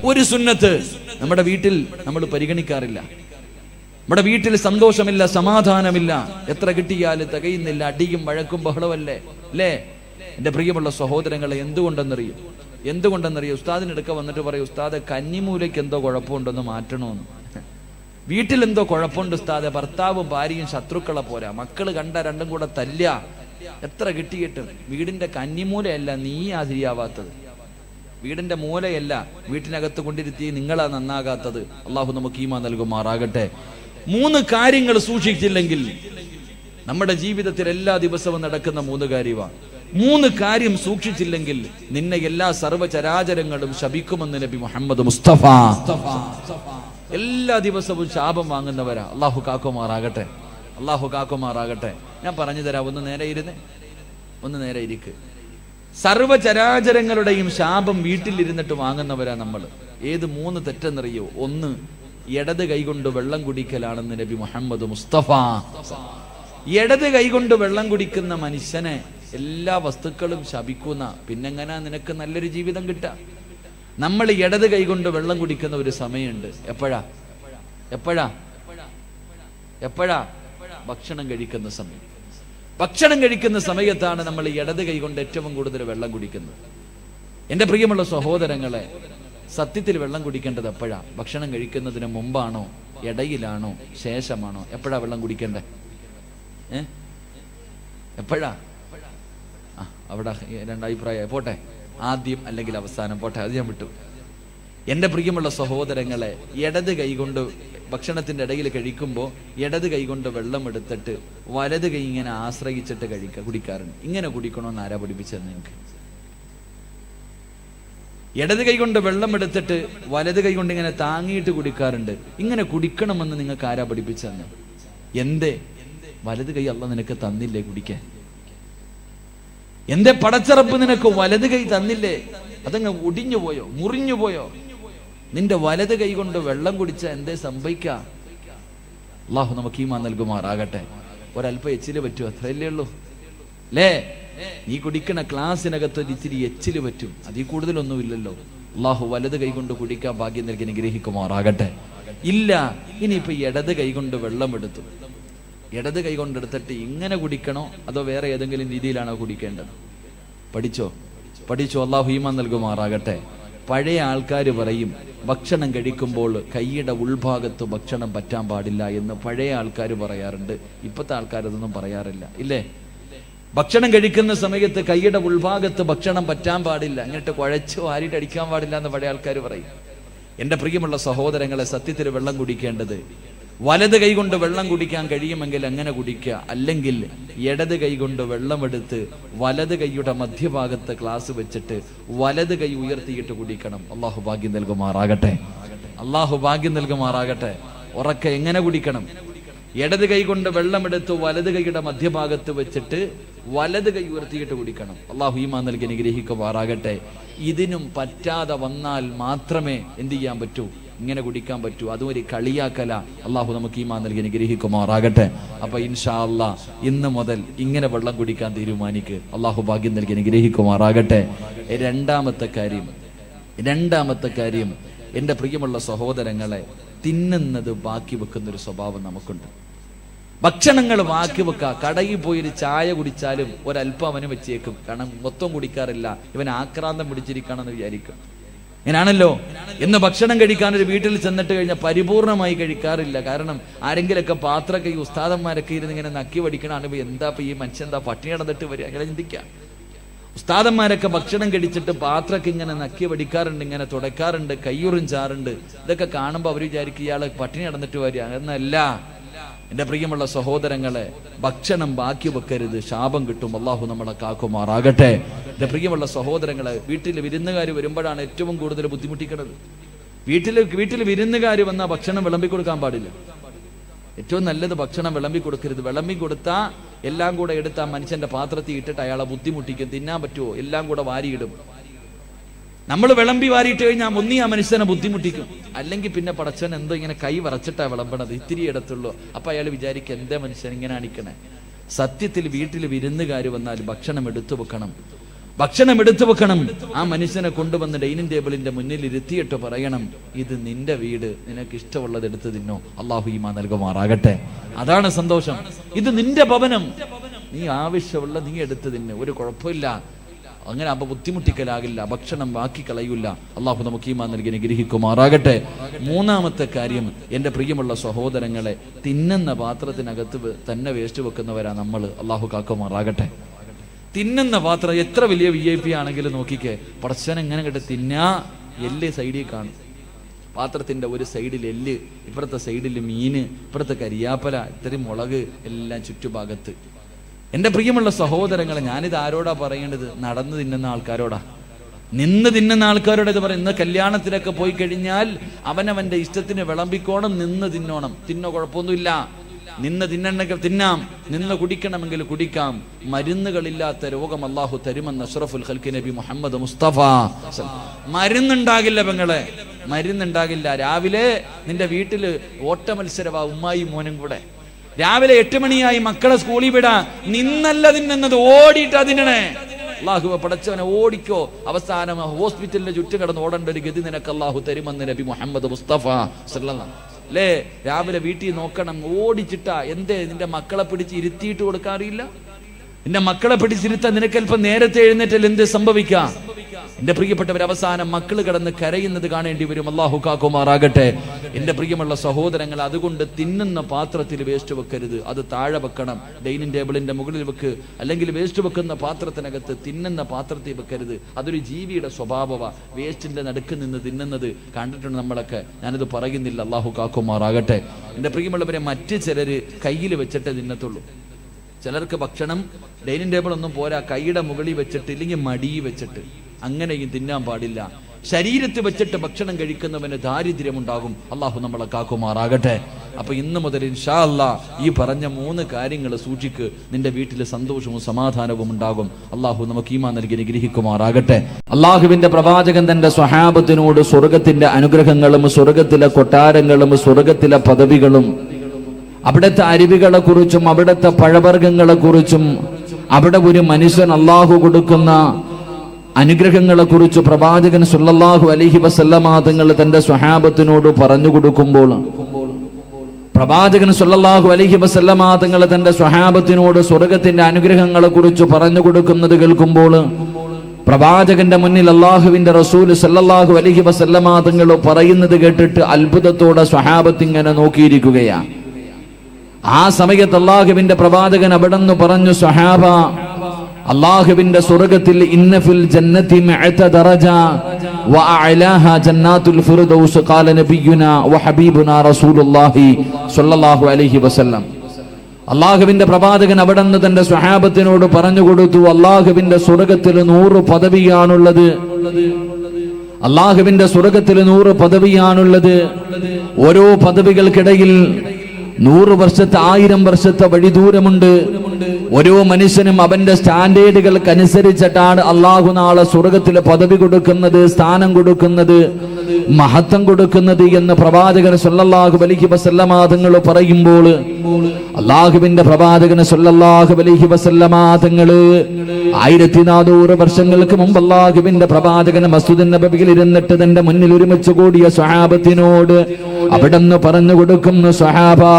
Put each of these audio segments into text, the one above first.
ഒരു സുന്നത്ത് നമ്മുടെ വീട്ടിൽ നമ്മൾ പരിഗണിക്കാറില്ല. നമ്മുടെ വീട്ടിൽ സന്തോഷമില്ല, സമാധാനമില്ല, എത്ര കിട്ടിയാലും തികയുന്നില്ല, അടിയും വഴക്കും ബഹളമല്ലേ അല്ലേ? എന്റെ പ്രിയമുള്ള സഹോദരങ്ങളെ, എന്തുകൊണ്ടെന്നറിയോ? ഉസ്താദിനെടുക്ക വന്നിട്ട് പറയും, ഉസ്താദെ കന്നിമൂലയ്ക്ക് എന്തോ കുഴപ്പമുണ്ടെന്ന് മാറ്റണമെന്ന്. വീട്ടിലെന്തോ കുഴപ്പമുണ്ട് ഉസ്താദെ, ഭർത്താവും ഭാര്യയും ശത്രുക്കളെ പോരാ, മക്കള് കണ്ട രണ്ടും കൂടെ തല്ല, എത്ര കിട്ടിയിട്ടും വീടിന്റെ കന്നിമൂലയല്ല നീയാ ശരിയാവാത്തത്, വീടിന്റെ മൂലയല്ല വീട്ടിനകത്ത് കൊണ്ടിരുത്തി നിങ്ങളാ നന്നാകാത്തത്. അള്ളാഹു നമുക്ക് ഈമാൻ നൽകുമാറാകട്ടെ. 3 കാര്യങ്ങൾ സൂക്ഷിച്ചില്ലെങ്കിൽ നമ്മുടെ ജീവിതത്തിൽ എല്ലാ ദിവസവും നടക്കുന്ന 3 കാര്യമാണ്. 3 കാര്യം സൂക്ഷിച്ചില്ലെങ്കിൽ നിന്നെ എല്ലാ സർവ്വചരാചരങ്ങളും ശപിക്കുമെന്ന് നബി മുഹമ്മദ് മുസ്തഫ. എല്ലാ ദിവസവും ശാപം വാങ്ങുന്നവരാ. അള്ളാഹു കാക്കുമാറാകട്ടെ, അള്ളാഹു കാക്കുമാറാകട്ടെ. ഞാൻ പറഞ്ഞു തരാം, ഒന്ന് നേരെ ഇരിക്ക്. സർവചരാചരങ്ങളുടെയും ശാപം വീട്ടിലിരുന്നിട്ട് വാങ്ങുന്നവരാ നമ്മൾ. ഏത് 3 തെറ്റെന്നറിയോ? 1, ഇടത് കൈകൊണ്ട് വെള്ളം കുടിക്കലാണെന്ന് നബി മുഹമ്മദ് മുസ്തഫ. ഇടത് കൈകൊണ്ട് വെള്ളം കുടിക്കുന്ന മനുഷ്യനെ എല്ലാ വസ്തുക്കളും ശപിക്കുന്ന, പിന്നെങ്ങനാ നിനക്ക് നല്ലൊരു ജീവിതം കിട്ടുക? നമ്മൾ ഇടത് കൈകൊണ്ട് വെള്ളം കുടിക്കുന്ന ഒരു സമയമുണ്ട്. എപ്പോഴാ? ഭക്ഷണം കഴിക്കുന്ന സമയം. ഭക്ഷണം കഴിക്കുന്ന സമയത്താണ് നമ്മൾ ഇടത് കൈകൊണ്ട് ഏറ്റവും കൂടുതൽ വെള്ളം കുടിക്കുന്നത്. എന്റെ പ്രിയമുള്ള സഹോദരങ്ങളെ, സത്യത്തിൽ വെള്ളം കുടിക്കേണ്ടത് എപ്പോഴാ? ഭക്ഷണം കഴിക്കുന്നതിന് മുമ്പാണോ, ഇടയിലാണോ, ശേഷമാണോ? എപ്പോഴാ വെള്ളം കുടിക്കേണ്ടേ? എപ്പോഴാ? അവിടെ 2 അഭിപ്രായം. പോട്ടെ, ആദ്യം അല്ലെങ്കിൽ അവസാനം, പോട്ടെ, അത് ഞാൻ വിട്ടു. എന്റെ പ്രിയമുള്ള സഹോദരങ്ങളെ, ഇടത് കൈകൊണ്ട് ഭക്ഷണത്തിന്റെ ഇടയിൽ കഴിക്കുമ്പോൾ ഇടത് കൈകൊണ്ട് വെള്ളം എടുത്തിട്ട് വലത് കൈ ഇങ്ങനെ ആശ്രയിച്ചിട്ട് കുടിക്കാറുണ്ട്. ഇങ്ങനെ കുടിക്കണമെന്ന് ആരാ പഠിപ്പിച്ചത് നിങ്ങൾക്ക്? ഇടത് കൈ കൊണ്ട് വെള്ളം എടുത്തിട്ട് വലത് കൈ കൊണ്ട് ഇങ്ങനെ താങ്ങിയിട്ട് കുടിക്കാറുണ്ട്. ഇങ്ങനെ കുടിക്കണമെന്ന് നിങ്ങൾക്ക് ആരാ പഠിപ്പിച്ചെന്ന്? എന്തേ വലത് കൈ അള്ളാഹ് നിനക്ക് തന്നില്ലേ കുടിക്കാൻ? എന്തേ പടച്ചറപ്പ് നിനക്ക് വലത് കൈ തന്നില്ലേ? അതങ്ങ് ഒടിഞ്ഞു പോയോ, മുറിഞ്ഞു പോയോ? നിന്റെ വലത് കൈ കൊണ്ട് വെള്ളം കുടിച്ച എന്തേ സംഭവിക്ക? അള്ളാഹു നമുക്ക് ഈമാൻ നൽകുമാറാകട്ടെ. ഒരല്പം എച്ചില് പറ്റും, അത്രയല്ലേ ഉള്ളൂ അല്ലേ? നീ കുടിക്കണ ക്ലാസ്സിനകത്ത് ഇത്തിരി എച്ചില് പറ്റും, അതിൽ കൂടുതലൊന്നുമില്ലല്ലോ. അള്ളാഹു വലത് കൈ കൊണ്ട് കുടിക്കാൻ ഭാഗ്യം നൽകി അനുഗ്രഹിക്കുമാറാകട്ടെ. ഇല്ല, ഇനിയിപ്പോ ഇടത് കൈ കൊണ്ട് വെള്ളം എടുത്തു, ഇടത് കൈ കൊണ്ടെടുത്തിട്ട് ഇങ്ങനെ കുടിക്കണോ അതോ വേറെ ഏതെങ്കിലും രീതിയിലാണോ കുടിക്കേണ്ടത്? പഠിച്ചോ. അള്ളാഹു ഈമാൻ നൽകുമാറാകട്ടെ. പഴയ ആൾക്കാർ പറയും, ഭക്ഷണം കഴിക്കുമ്പോൾ കൈയുടെ ഉൾഭാഗത്ത് ഭക്ഷണം പറ്റാൻ പാടില്ല എന്ന് പഴയ ആൾക്കാർ പറയാറുണ്ട്. ഇപ്പോഴത്തെ ആൾക്കാരതൊന്നും പറയാറില്ല, ഇല്ലേ? ഭക്ഷണം കഴിക്കുന്ന സമയത്ത് കൈയുടെ ഉൾഭാഗത്ത് ഭക്ഷണം പറ്റാൻ പാടില്ല, എന്നിട്ട് കുഴച്ച് വാരിയിട്ട് അടിക്കാൻ പാടില്ല എന്ന് പഴയ ആൾക്കാർ പറയും. എന്റെ പ്രിയമുള്ള സഹോദരങ്ങളെ, സത്യത്തിൽ വെള്ളം കുടിക്കേണ്ടത് വലത് കൈ കൊണ്ട് വെള്ളം കുടിക്കാൻ കഴിയുമെങ്കിൽ അങ്ങനെ കുടിക്കുക. അല്ലെങ്കിൽ ഇടത് കൈ കൊണ്ട് വെള്ളമെടുത്ത് വലത് കൈയുടെ മധ്യഭാഗത്ത് ഗ്ലാസ് വെച്ചിട്ട് വലത് കൈ ഉയർത്തിയിട്ട് കുടിക്കണം. അള്ളാഹു ഭാഗ്യം നൽകുമാറാകട്ടെ, അള്ളാഹു ഭാഗ്യം നൽകുമാറാകട്ടെ. ഉറക്കെ എങ്ങനെ കുടിക്കണം? ഇടത് കൈ കൊണ്ട് വെള്ളമെടുത്ത് വലത് കൈയുടെ മധ്യഭാഗത്ത് വെച്ചിട്ട് വലത് കൈ ഉയർത്തിയിട്ട് കുടിക്കണം. അള്ളാഹു ഈമാൻ നൽകി അനുഗ്രഹിക്കുമാറാകട്ടെ. ഇതിനും പറ്റാതെ വന്നാൽ മാത്രമേ എന്ത് ചെയ്യാൻ പറ്റൂ? ഇങ്ങനെ കുടിക്കാൻ പറ്റൂ. അതും ഒരു കളിയാക്കല. അള്ളാഹു നമുക്ക് ഈമാൻ നൽകി അനുഗ്രഹിക്കുമാറാകട്ടെ. അപ്പൊ ഇൻഷാ അല്ലാഹ് ഇന്ന് മുതൽ ഇങ്ങനെ വെള്ളം കുടിക്കാൻ തീരുമാനിക്ക്. അള്ളാഹു ഭാഗ്യം നൽകി അനുഗ്രഹിക്കുമാറാകട്ടെ. രണ്ടാമത്തെ കാര്യം എൻ്റെ പ്രിയമുള്ള സഹോദരങ്ങളെ, തിന്നുന്നത് ബാക്കി വെക്കുന്നൊരു സ്വഭാവം നമുക്കുണ്ട്. ഭക്ഷണങ്ങൾ ബാക്കി വെക്കുക. കടയിൽ പോയൊരു ചായ കുടിച്ചാലും ഒരല്പം അവന് വെച്ചേക്കും, കാരണം മൊത്തം കുടിക്കാറില്ല, ഇവൻ ആക്രാന്തം പിടിച്ചിരിക്കണമെന്ന് വിചാരിക്കും. ഇങ്ങനാണല്ലോ. എന്ന് ഭക്ഷണം കഴിക്കാൻ ഒരു വീട്ടിൽ ചെന്നിട്ട് കഴിഞ്ഞാൽ പരിപൂർണമായി കഴിക്കാറില്ല. കാരണം ആരെങ്കിലൊക്കെ പാത്രമൊക്കെ ഈ ഉസ്താദന്മാരൊക്കെ ഇരുന്ന് ഇങ്ങനെ നക്കി വടിക്കണാണ്. എന്താ ഈ മനുഷ്യൻ എന്താ പട്ടിണി നടന്നിട്ട് വരിക? അങ്ങനെ ചിന്തിക്കാം. ഉസ്താദന്മാരൊക്കെ ഭക്ഷണം കഴിച്ചിട്ട് പാത്രമൊക്കെ ഇങ്ങനെ നക്കി വടിക്കാറുണ്ട്, ഇങ്ങനെ തുടയ്ക്കാറുണ്ട്, കയ്യുറും ചാറുണ്ട്. ഇതൊക്കെ കാണുമ്പോൾ അവർ വിചാരിക്കും ഇയാള് പട്ടിണി നടന്നിട്ട് വരിക. എന്നല്ല എൻ്റെ പ്രിയമുള്ള സഹോദരങ്ങളെ, ഭക്ഷണം ബാക്കി വെക്കരുത്, ശാപം കിട്ടും. അള്ളാഹു നമ്മളെ കാക്കുമാറാകട്ടെ. എൻ്റെ പ്രിയമുള്ള സഹോദരങ്ങളെ, വീട്ടിൽ വിരുന്നുകാർ വരുമ്പോഴാണ് ഏറ്റവും കൂടുതൽ ബുദ്ധിമുട്ടിക്കുന്നത്. വീട്ടിൽ വിരുന്നുകാർ വന്നാൽ ഭക്ഷണം വിളമ്പി കൊടുക്കാൻ പാടില്ല. ഏറ്റവും നല്ലത് ഭക്ഷണം വിളമ്പി കൊടുക്കരുത്. വിളമ്പി കൊടുത്താൽ എല്ലാം കൂടെ എടുത്ത് ആ മനുഷ്യന്റെ പാത്രത്തിൽ ഇട്ടിട്ട് അയാളെ ബുദ്ധിമുട്ടിക്കും. തിന്നാൻ പറ്റുമോ? എല്ലാം കൂടെ വാരിയിടും. നമ്മൾ വിളമ്പി വാരിയിട്ട് കഴിഞ്ഞാൽ ഒന്നി ആ മനുഷ്യനെ ബുദ്ധിമുട്ടിക്കും, അല്ലെങ്കിൽ പിന്നെ പടച്ചവൻ എന്തോ ഇങ്ങനെ കൈ വറച്ചിട്ടാ വിളമ്പണത്, ഇത്തിരി ഇടത്തുള്ളൂ. അപ്പൊ അയാൾ വിചാരിക്കും എന്തേ മനുഷ്യൻ ഇങ്ങനെ അണിക്കണേ. സത്യത്തിൽ വീട്ടിൽ വിരുന്നുകാർ വന്നാൽ ഭക്ഷണം എടുത്തു വെക്കണം. ഭക്ഷണം എടുത്തു വെക്കണം. ആ മനുഷ്യനെ കൊണ്ടുവന്ന് ഡൈനിങ് ടേബിളിന്റെ മുന്നിൽ ഇരുത്തിയിട്ട് പറയണം, ഇത് നിന്റെ വീട്, നിനക്ക് ഇഷ്ടമുള്ളത് എടുത്ത് തിന്നോ, അള്ളാഹു ഈമാൻ നൽകുമാറാകട്ടെ. അതാണ് സന്തോഷം. ഇത് നിന്റെ ഭവനം, നീ ആവശ്യമുള്ള നീ എടുത്ത് തിന്ന്, ഒരു കുഴപ്പമില്ല. അങ്ങനെ അപ്പൊ ബുദ്ധിമുട്ടിക്കലാകില്ല, ഭക്ഷണം ബാക്കി കളയൂല. അള്ളാഹു നമുക്ക് ഈമാൻ നൽകി അനുഗ്രഹിക്കുമാറാകട്ടെ. മൂന്നാമത്തെ കാര്യം, എൻ്റെ പ്രിയമുള്ള സഹോദരങ്ങളെ, തിന്നുന്ന പാത്രത്തിനകത്ത് തന്നെ വേസ്റ്റ് വെക്കുന്നവരാ നമ്മൾ. അള്ളാഹു കാക്കുമാറാകട്ടെ. തിന്നുന്ന പാത്രം എത്ര വലിയ VIP ആണെങ്കിലും നോക്കിക്കേ, പടച്ചവൻ എങ്ങനെ കേട്ട് തിന്നാ, എല്ല് സൈഡിൽ കാണും. പാത്രത്തിന്റെ ഒരു സൈഡിൽ എല്ല്, ഇപ്പുറത്തെ സൈഡിൽ മീന്, ഇപ്പുറത്തെ കരിയാപ്പല, ഇത്രയും മുളക് എല്ലാം ചുറ്റുഭാഗത്ത്. എൻ്റെ പ്രിയമുള്ള സഹോദരങ്ങളെ, ഞാനിത് ആരോടാ പറയേണ്ടത്? നടന്ന് തിന്നുന്ന ആൾക്കാരോടാ, നിന്ന് തിന്നുന്ന ആൾക്കാരോട് ഇത് പറയും. ഇന്ന് കല്യാണത്തിലൊക്കെ പോയി കഴിഞ്ഞാൽ അവനവന്റെ ഇഷ്ടത്തിന് വിളമ്പിക്കോണം, നിന്ന് തിന്നോണം. തിന്നോ, കുഴപ്പമൊന്നുമില്ല. നിന്ന് തിന്നണമെങ്കിൽ തിന്നാം, നിന്ന് കുടിക്കണമെങ്കിൽ കുടിക്കാം. മരുന്നുകളില്ലാത്ത രോഗം അല്ലാഹു തരുമെന്ന് അഷ്റഫുൽ ഖൽഖി നബി മുഹമ്മദ് മുസ്തഫ. മരുന്നുണ്ടാകില്ല പെങ്ങളെ, മരുന്നുണ്ടാകില്ല. രാവിലെ നിന്റെ വീട്ടില് ഓട്ട മത്സരവാ, ഉമ്മായി മോനും കൂടെ. രാവിലെ 8 മണിയായി, മക്കളെ സ്കൂളിൽ വിടാ, നിന്നല്ല തിന്നുന്നത്, ഓടിയിട്ടാ തിന്നണേ. അള്ളാഹു പടച്ചവനെ ഓടിക്കോ, അവസാനം ഹോസ്പിറ്റലിന്റെ ചുറ്റും കിടന്ന് ഓടേണ്ട ഒരു ഗതി നിനക്ക് അള്ളാഹു തരുമെന്ന് നബി മുഹമ്മദ് മുസ്തഫ സല്ലല്ലാഹു അല്ലേ. രാവിലെ വീട്ടിൽ നോക്കണം, ഓടിച്ചിട്ടാ. എന്തേ, നിന്റെ മക്കളെ പിടിച്ച് ഇരുത്തിയിട്ട് കൊടുക്കാറില്ല? നിന്റെ മക്കളെ പിടിച്ചിരുത്താൻ നിനക്കല്പം നേരത്തെ എഴുന്നേറ്റാൽ എന്ത് സംഭവിക്കാം? എന്റെ പ്രിയപ്പെട്ടവർ, അവസാനം മക്കൾ കിടന്ന് കരയുന്നത് കാണേണ്ടി വരും. അല്ലാഹു കാക്കുമാറാകട്ടെ. എന്റെ പ്രിയമുള്ള സഹോദരങ്ങൾ, അതുകൊണ്ട് തിന്നുന്ന പാത്രത്തിൽ വേസ്റ്റ് വെക്കരുത്, അത് താഴെ വെക്കണം. ഡൈനിങ് ടേബിളിന്റെ മുകളിൽ വെക്ക്, അല്ലെങ്കിൽ വേസ്റ്റ് വെക്കുന്ന പാത്രത്തിനകത്ത് തിന്നുന്ന പാത്രത്തിൽ വെക്കരുത്. അതൊരു ജീവിയുടെ സ്വഭാവമാ, വേസ്റ്റിന്റെ നടുക്ക് നിന്ന് തിന്നുന്നത് കണ്ടിട്ടുണ്ട് നമ്മളൊക്കെ. ഞാനിത് പറയുന്നില്ല, അല്ലാഹു കാക്കുമാറാകട്ടെ. എന്റെ പ്രിയമുള്ളവരെ, മറ്റ് ചിലര് കയ്യിൽ വെച്ചിട്ടേ തിന്നത്തുള്ളൂ. ചിലർക്ക് ഭക്ഷണം ഡൈനിങ് ടേബിൾ ഒന്നും പോരാ, കൈയുടെ മുകളിൽ വെച്ചിട്ട്, ഇല്ലെങ്കിൽ മടി വെച്ചിട്ട്, അങ്ങനെയും തിന്നാൻ പാടില്ല. ശരീരത്തിൽ വെച്ചിട്ട് ഭക്ഷണം കഴിക്കുന്നവന് ദാരിദ്ര്യമുണ്ടാകും. അള്ളാഹു നമ്മളെ കാക്കുമാറാകട്ടെ. അപ്പൊ ഇന്ന് മുതൽ ഇൻഷാ അല്ലാഹ് ഈ പറഞ്ഞ 3 കാര്യങ്ങൾ സൂക്ഷിക്ക്, നിന്റെ വീട്ടിൽ സന്തോഷവും സമാധാനവും ഉണ്ടാകും. അള്ളാഹു നമുക്ക് ഈമാൻ നൽകി അനുഗ്രഹിക്കുമാറാകട്ടെ. അള്ളാഹുവിന്റെ പ്രവാചകൻ തന്റെ സ്വഹാബത്തിനോട് സ്വർഗത്തിന്റെ അനുഗ്രഹങ്ങളും സ്വർഗത്തിലെ കൊട്ടാരങ്ങളും സ്വർഗത്തിലെ പദവികളും അവിടുത്തെ അരുവികളെ കുറിച്ചും അവിടുത്തെ പഴവർഗ്ഗങ്ങളെ കുറിച്ചും അവിടെ ഒരു മനുഷ്യൻ അള്ളാഹു കൊടുക്കുന്ന അനുഗ്രഹങ്ങളെ കുറിച്ച് പ്രവാചകൻ സല്ലല്ലാഹു അലൈഹി വസല്ലമ തങ്ങൾ തന്റെ സ്വഹാബത്തിനോട് പറഞ്ഞു കൊടുക്കുമ്പോൾ, പ്രവാചകൻ സല്ലല്ലാഹു അലൈഹി വസല്ലമ തങ്ങൾ തന്റെ സ്വഹാബത്തിനോട് സ്വർഗത്തിന്റെ അനുഗ്രഹങ്ങളെ കുറിച്ച് പറഞ്ഞു കൊടുക്കുന്നത് കേൾക്കുമ്പോൾ, പ്രവാചകന്റെ മുന്നിൽ അള്ളാഹുവിന്റെ റസൂൽ സല്ലല്ലാഹു അലൈഹി വസല്ലമ തങ്ങൾ പറയുന്നത് കേട്ടിട്ട് അത്ഭുതത്തോടെ സ്വഹാബത്ത് ഇങ്ങനെ നോക്കിയിരിക്കുകയാണ്. ആ സമയത്ത് അള്ളാഹുവിന്റെ പ്രവാചകൻ അവിടെന്ന് പറഞ്ഞു, സ്വഹാബ, അള്ളാഹുവിന്റെ സ്വർഗ്ഗത്തിൽ ഇന്ന ഫിൽ ജന്നതി മഅത ദറജ വഅഅലാഹ ജന്നാത്തുൽ ഫിർദൗസ് ഖാല നബിയുനാ വഹബീബുനാ റസൂലുള്ളാഹി സ്വല്ലല്ലാഹു അലൈഹി വസല്ലം. അള്ളാഹുവിന്റെ പ്രവാചകൻ അവിടെന്ന് തന്റെ സ്വഹാബത്തിനോട് പറഞ്ഞു കൊടുത്തു, അള്ളാഹുവിന്റെ സ്വർഗ്ഗത്തിൽ 100 പദവിയാണുള്ളത്. അള്ളാഹുവിന്റെ സ്വർഗ്ഗത്തിൽ 100 പദവിയാണുള്ളത്. ഓരോ പദവികൾക്കിടയിൽ 100 വർഷത്തെ 1000 വർഷത്തെ വഴി ദൂരമുണ്ട്. ഓരോ മനുഷ്യനും അവന്റെ സ്റ്റാൻഡേർഡുകൾക്കനുസരിച്ചിട്ടാണ് അള്ളാഹു നാളെ സ്വർഗത്തിലെ പദവി കൊടുക്കുന്നത്, സ്ഥാനം കൊടുക്കുന്നത്, മഹത്വം കൊടുക്കുന്നത് എന്ന് പ്രവാചകൻ സല്ലല്ലാഹു അലൈഹി വസല്ലമ തങ്ങൾ പറയുമ്പോൾ, അള്ളാഹുവിന്റെ പ്രവാചകൻ സല്ലല്ലാഹു അലൈഹി വസല്ലമ തങ്ങൾ 1400 വർഷങ്ങൾക്ക് മുമ്പ് അള്ളാഹുവിന്റെ പ്രവാചകൻ മസ്ജിദുൻ നബവിയിൽ ഇരുന്നിട്ട് തന്റെ മുന്നിൽ ഒരുമിച്ച് കൂടിയ സ്വഹാബത്തിനോട് അവിടെന്ന് പറഞ്ഞു കൊടുക്കുന്നു, സ്വഹാബാ,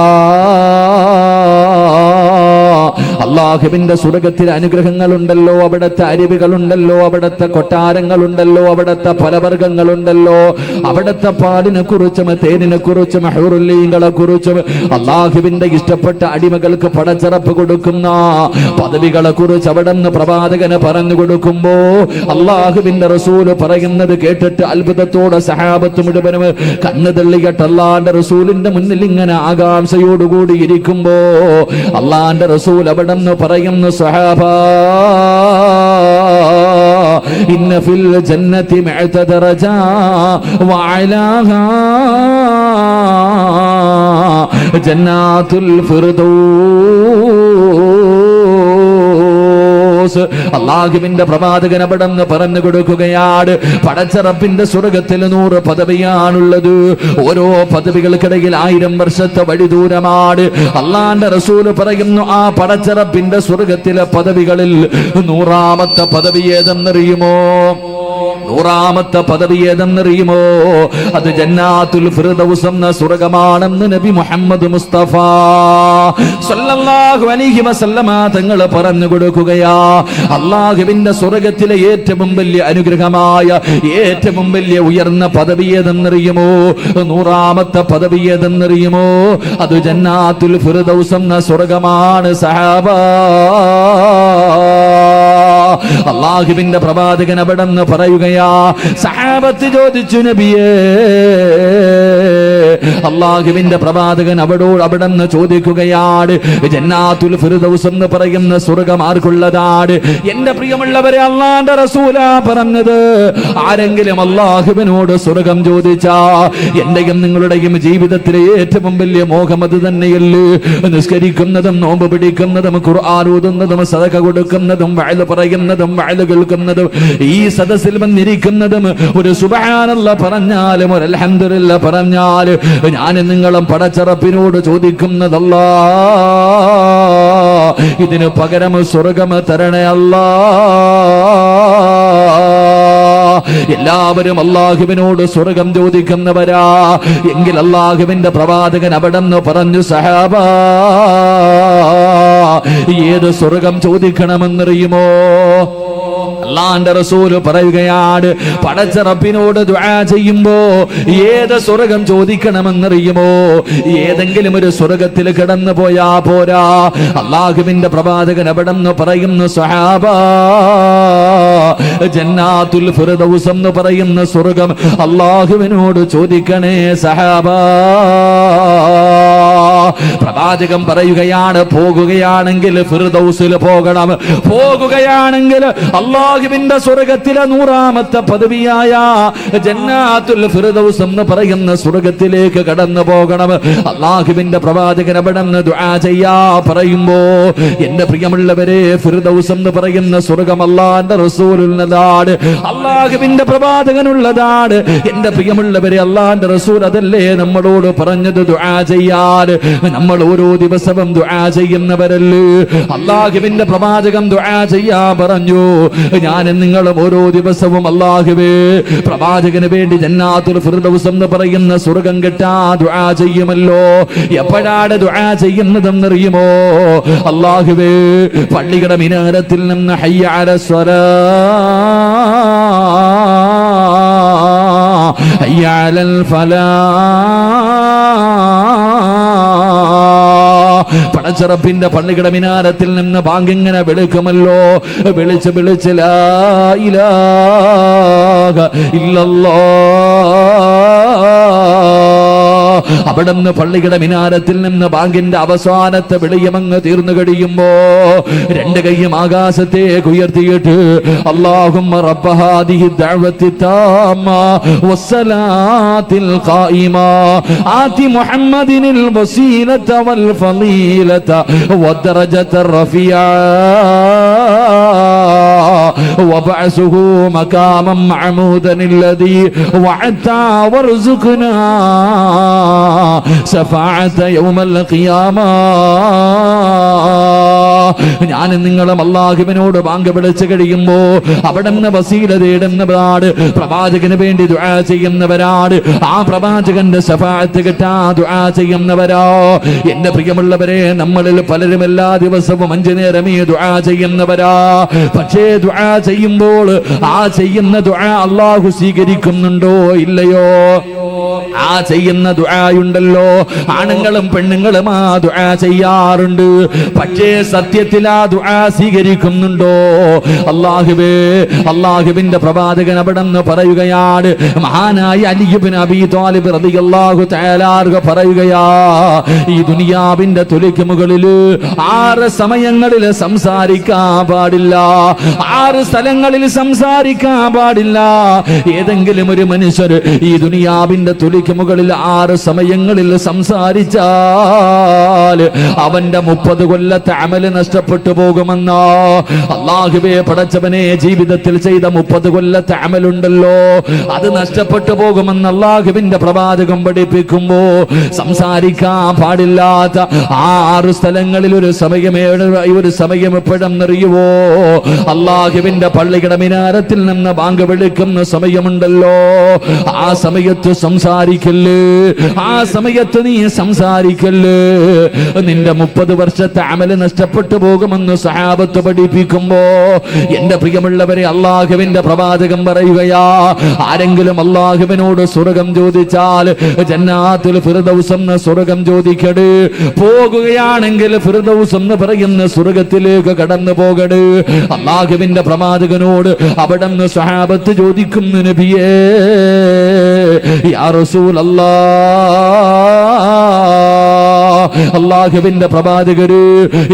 അള്ളാഹുവിന്റെ സ്വർഗ്ഗത്തിൽ അനുഗ്രഹങ്ങളുണ്ടല്ലോ, അവിടുത്തെ അരുവികളുണ്ടല്ലോ, അവിടുത്തെ കൊട്ടാരങ്ങളുണ്ടല്ലോ, അവിടുത്തെ ഫലവർഗ്ഗങ്ങളുണ്ടല്ലോ, അവിടുത്തെ പാടിനെ കുറിച്ചും തേനിനെ കുറിച്ചും ഹൂറുല്ലീങ്ങളെ കുറിച്ചും അള്ളാഹുവിന്റെ ഇഷ്ടപ്പെട്ട അടിമകൾക്ക് പടച്ചിറപ്പ് കൊടുക്കുന്ന പദവികളെ കുറിച്ച് അവിടെന്ന് പ്രവാചകന് പറഞ്ഞു കൊടുക്കുമ്പോ അള്ളാഹുവിന്റെ റസൂല് പറയുന്നത് കേട്ടിട്ട് അത്ഭുതത്തോടെ സഹാബത്ത് മുഴുവനും കണ്ണു തള്ളിയിട്ട് അള്ളാന്റെ റസൂലിന്റെ മുന്നിൽ ഇങ്ങനെ ആകാംക്ഷയോടുകൂടി ഇരിക്കുമ്പോ അള്ളാന്റെ റസൂൽ അവിടെന്ന് പറയുന്നു, സഹാബാ, ഇന്ന ഫിൽ ജന്നതി മഅത ദറജ വഅലാഹാ ജന്നാത്തുൽ ഫിർദൗസ് ഫിർദൗസ്. അല്ലാഹുവിന്റെ പ്രവാചകൻ അവിടെന്ന് പറഞ്ഞു കൊടുക്കുകയാണ്, പടച്ചറപ്പിന്റെ സ്വർഗത്തിൽ 100 പദവിയാണുള്ളത്. ഓരോ പദവികൾക്കിടയിൽ 1000 വർഷത്തെ വഴി ദൂരമാണ്. അള്ളാന്റെ റസൂൽ പറയുന്നു, ആ പടച്ചറപ്പിന്റെ സ്വർഗത്തിലെ പദവികളിൽ 100ാമത്തെ പദവി ഏതെന്നറിയുമോ? 100ാമത്തെ പദവി ഏതെന്നറിയുമോ? അത് ജന്നാത്തുൽ ഫിർദൗസ് എന്ന സ്വർഗമാണെന്ന് നബി മുഹമ്മദ് മുസ്തഫ സല്ലല്ലാഹു അലൈഹി വസല്ലമ തങ്ങൾ പറഞ്ഞു കൊടുക്കുകയാ. അല്ലാഹുവിന്റെ സ്വർഗത്തിലെ ഏറ്റവും വലിയ അനുഗ്രഹമായ ഏറ്റവും വലിയ ഉയർന്ന പദവി ഏതെന്നറിയുമോ? 100ാമത്തെ പദവി ഏതെന്നറിയുമോ? അത് ജന്നാത്തുൽ ഫിർദൗസ് എന്ന സ്വർഗമാണ് സഹാബ. അല്ലാഹുവിന്റെ പ്രവാചകൻ അവിടെന്ന് പറയുകയാ. സഹാബത്ത് ചോദിച്ചു, നബിയേ, അല്ലാഹുവിന്റെ പ്രവാചകൻ അവിടെന്ന് ചോദിക്കുകയാണ്, ജന്നാത്തുൽ ഫിർദൗസ് എന്ന് പറയുന്ന സ്വർഗം ആർക്കുള്ളതാണ്? എന്റെ പ്രിയമുള്ളവരെ, അല്ലാഹുവിന്റെ റസൂലാ പറഞ്ഞത്, ആരെങ്കിലും അല്ലാഹുവിനോട് സ്വർഗം ചോദിച്ചാ എന്റെയും നിങ്ങളുടെയും ജീവിതത്തിലെ ഏറ്റവും വലിയ മോഹം അത് തന്നെയല്ലേ? നിസ്കരിക്കുന്നതും നോമ്പ് പിടിക്കുന്നതും ഖുർആൻ ഓതുന്നതും സദഖ കൊടുക്കുന്നതും വഅദ് പറയുന്നതും വഅദ് കേൾക്കുന്നതും ഈ സദസ്സിൽ വന്നിരിക്കുന്നതും ഒരു സുബ്ഹാനല്ലാഹ് പറഞ്ഞാലും ഒരു അൽഹംദുലില്ലാഹ് പറഞ്ഞാലും ഞാൻ നിങ്ങളും പടച്ചറപ്പിനോട് ചോദിക്കുന്നതല്ലാ, ഇതിന് പകരം സ്വർഗം തരണേ അല്ലാ. എല്ലാവരും അല്ലാഹുവിനോട് സ്വർഗം ചോദിക്കുന്നവരാ. എങ്കിൽ അല്ലാഹുവിന്റെ പ്രവാചകൻ അവിടെന്ന് പറഞ്ഞു, സഹാബാ, ഏത് സ്വർഗം ചോദിക്കണമെന്നറിയുമോ? അല്ലാഹുവിന്റെ റസൂല് പറയുകയാണ്, പടച്ച റബ്ബിനോട് ദുആ ചെയ്യുമ്പോ ഏത് സ്വർഗം ചോദിക്കണമെന്നറിയുമോ? ഏതെങ്കിലും ഒരു സ്വർഗത്തിൽ കിടന്നു പോയാ പോരാ. അല്ലാഹുവിന്റെ പ്രവാചകൻ അവിടെന്ന് പറയുന്നു, സഹാബാ, ജന്നാത്തുൽ ഫിർദൗസ് എന്ന് പറയുന്ന സ്വർഗം അല്ലാഹുവിനോട് ചോദിക്കണേ സഹാബാ. പ്രവാചകൻ പറയുകയാണ്, പോകുകയാണെങ്കിൽ ഫിർദൗസിൽ പോകണം. പോകുകയാണെങ്കിൽ അല്ലാഹുവിന്റെ സ്വർഗത്തിലെ 100ാമത്തെ പദവിയായ ജന്നാത്തുൽ ഫിർദൗസ് എന്ന് പറയുന്ന സ്വർഗത്തിലേക്ക് കടന്നു പോകണം. അല്ലാഹുവിന്റെ പ്രവാചകൻ അവിടെന്ന് ദുആ ചെയ്യാ പറയുമ്പോ, എന്റെ പ്രിയമുള്ളവരെ, ഫിർദൗസ് എന്ന് പറയുന്ന സ്വർഗം അല്ലാഹുവിന്റെ റസൂലുള്ളതാണ്, അല്ലാഹുവിന്റെ പ്രവാചകനുള്ളതാണ്. എന്റെ പ്രിയമുള്ളവരെ, അല്ലാഹുവിന്റെ റസൂൽ അതല്ലേ നമ്മളോട് പറഞ്ഞത് ദുആ ചെയ്യാൻ? നമ്മൾ ഓരോ ദിവസവും ദുആ ചെയ്യുന്നവരല്ലേ? അല്ലാഹുവിന്റെ പ്രവാചകൻ ദുആ ചെയ്യാ പറഞ്ഞു. ഞാൻ നിങ്ങളും ഓരോ ദിവസവും അല്ലാഹുവേ, പ്രവാചകന് വേണ്ടി ജന്നാത്തുൽ ഫിർദൗസ് എന്ന് പറയുന്ന സ്വർഗം കിട്ടാ ദുആ ചെയ്യുമല്ലോ. എപ്പോഴാണ് ദുആ ചെയ്യുന്നതെന്നറിയുമോ? അല്ലാഹുവേ, പള്ളിയുടെ മിനാരത്തിൽ നിന്ന് ഹയ്യ അലസ് സ്വലാഹ്, ഹയ്യ അലൽ ഫലാഹ്, പടച്ചറപ്പിന്റെ പള്ളിയുടെ മിനാരത്തിൽ നിന്ന് ബാങ്കിങ്ങനെ വിളിക്കുമല്ലോ. വിളിച്ച് ലാ ഇലാഹ ഇല്ലല്ലാഹ്, അവിടുന്ന് പള്ളിയുടെ മിനാരത്തിൽ നിന്ന് ബാങ്കിന്റെ അവസാനത്തെ വിളിയമങ്ങ് തീർന്നു കഴിയുമ്പോ 2 കൈയും ആകാശത്തേക്ക് ഉയർത്തിയിട്ട്, അല്ലാഹുമ്മ റബ്ബ ഹാദിഹി ദഅവത്തി താമ്മ വസ്സലാത്തിൽ ഖായിമ ആതി മുഹമ്മദിനിൽ വസീലത വൽ ഫളീലത വദ്ദറജത റഫിയ وبعثه مقاما معمودا الذي وعدت وارزقنا شفاعة يوم القيامة. ഞാൻ നിങ്ങളും അല്ലാഹുവിനോട് ബാങ്ക് വിളിച്ചു കഴിയുമ്പോ അവിടുന്ന് വസീല തേടുന്നവരാണ്, പ്രവാചകന് വേണ്ടി ദുആ ചെയ്യുന്നവരാണ്, ആ പ്രവാചകന്റെ ശഫാഅത്ത് കിട്ടാൻ ദുആ ചെയ്യുന്നവരാ. എന്റെ പ്രിയമുള്ളവരെ, നമ്മളിൽ പലരും എല്ലാ ദിവസവും 5 നേരം ഈ ദുആ ചെയ്യുന്നവരാ. പക്ഷേ ദുആ ചെയ്യുമ്പോൾ ആ ചെയ്യുന്ന ദുആ അല്ലാഹു സ്വീകരിക്കുന്നുണ്ടോ ഇല്ലയോ? ആ ചെയ്യുന്ന ദുആയുണ്ടല്ലോ, ആണുങ്ങളും പെണ്ണുങ്ങളും ആ ദുആ ചെയ്യാറുണ്ട്. പക്ഷേ സത്യത്തിൽ ആ ദുആ സ്വീകരിക്കുന്നുണ്ടോ? അല്ലാഹുവേ, അല്ലാഹുവിന്റെ പ്രവാചകൻ അവിടെന്ന് പറയുകയാണ്, മഹാനായ അലി ഇബ്നു അബീ ത്വാലിബ് റളിയല്ലാഹു തആല അൻഹു പറയുകയാ, ഈ ദുനിയാവിന്റെ തൊലിക്ക് മുകളിൽ 6 സമയങ്ങളിൽ സംസാരിക്കാൻ പാടില്ല, 6 സ്ഥലങ്ങളിൽ സംസാരിക്കാൻ പാടില്ല. ഏതെങ്കിലും ഒരു മനുഷ്യർ ഈ ദുനിയാവിന്റെ തൊലിക്ക് മുകളിൽ 6 സമയങ്ങളിൽ സംസാരിച്ചാൽ അവന്റെ 30 കൊല്ലത്തെ അമല് നഷ്ടപ്പെട്ടു പോകുമെന്നോ. അല്ലാഹുവേ പടച്ചവനെ, ജീവിതത്തിൽ ചെയ്ത 30 കൊല്ലത്തെ അമലുണ്ടല്ലോ, അത് നഷ്ടപ്പെട്ടു പോകുമെന്ന് അല്ലാഹുവിന്റെ പ്രവാചകം പഠിപ്പിക്കുമ്പോ സംസാരിക്കാൻ പാടില്ലാത്ത 6 സ്ഥലങ്ങളിൽ ഒരു സമയം എപ്പോഴെന്നറിയുവോ? അല്ലാഹുവിന്റെ പള്ളിയുടെ മിനാരത്തിൽ നിന്ന് ബാങ്ക് വിളിക്കുന്ന സമയമുണ്ടല്ലോ, ആ സമയത്ത് സംസാരിക്കല്ലേ, ആ സമയത്ത് നീ സംസാരിക്കല്ലേ. നിന്റെ 30 വർഷത്തെ അമല് നഷ്ടപ്പെട്ടു പോകുമെന്ന് സഹാബത്ത് പഠിപ്പിക്കുമ്പോ എന്റെ പ്രിയമുള്ളവരെ, അല്ലാഹുവിന്റെ പ്രവാചകം പറയുകയാ, ആരെങ്കിലും അല്ലാഹുവിനോട് സ്വർഗം ചോദിച്ചാൽ ജന്നാത്തുൽ ഫിർദൗസ് എന്ന സ്വർഗം ചോദിക്കട്. പോകുകയാണെങ്കിൽ ഫിർദൗസ് എന്ന് പറയുന്ന സ്വർഗത്തിലേക്ക് കടന്നു പോകട്. അല്ലാഹുവിന്റെ പ്രവാചകനോട് അവിടുന്ന് സഹാബത്ത് ചോദിക്കുന്നു, നബിയേ യാ റസൂലല്ലാഹ്, അല്ലാഹുവിന്റെ പ്രവാചകര്,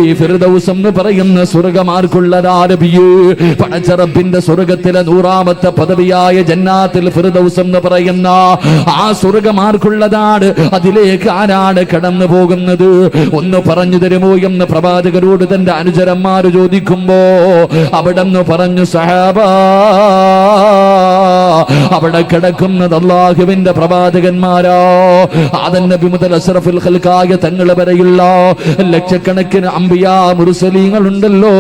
ഈ ഫിർദൗസ് എന്ന് പറയുന്ന സ്വർഗമാർക്കുള്ളതാ നബിയേ? പടച്ച റബ്ബിന്റെ സ്വർഗത്തിലെ 100ാമത്തെ പദവിയായ ജന്നാത്തുൽ ഫിർദൗസ് എന്ന് പറയുന്ന ആ സ്വർഗമാർക്കുള്ളതാണ്? അതിലേക്ക് ആരാണ് കടന്നു പോകുന്നത്? ഒന്ന് പറഞ്ഞു തരുമോ എന്ന് പ്രവാചകരോട് തന്റെ അനുചരന്മാർ ചോദിക്കുമ്പോ അവിടെന്ന് പറഞ്ഞു, സഹാബാ, അവിടെ കിടക്കുന്നത് അല്ലാഹുവിന്റെ പ്രവാചകന്മാരോ, ആദം നബി മുതൽ അഷ്റഫുൽ ഖൽഖായ തങ്ങൾ വരെയുള്ള ലക്ഷക്കണക്കിന് അംബിയാ മുർസലീങ്ങൾ ഉണ്ടല്ലോ.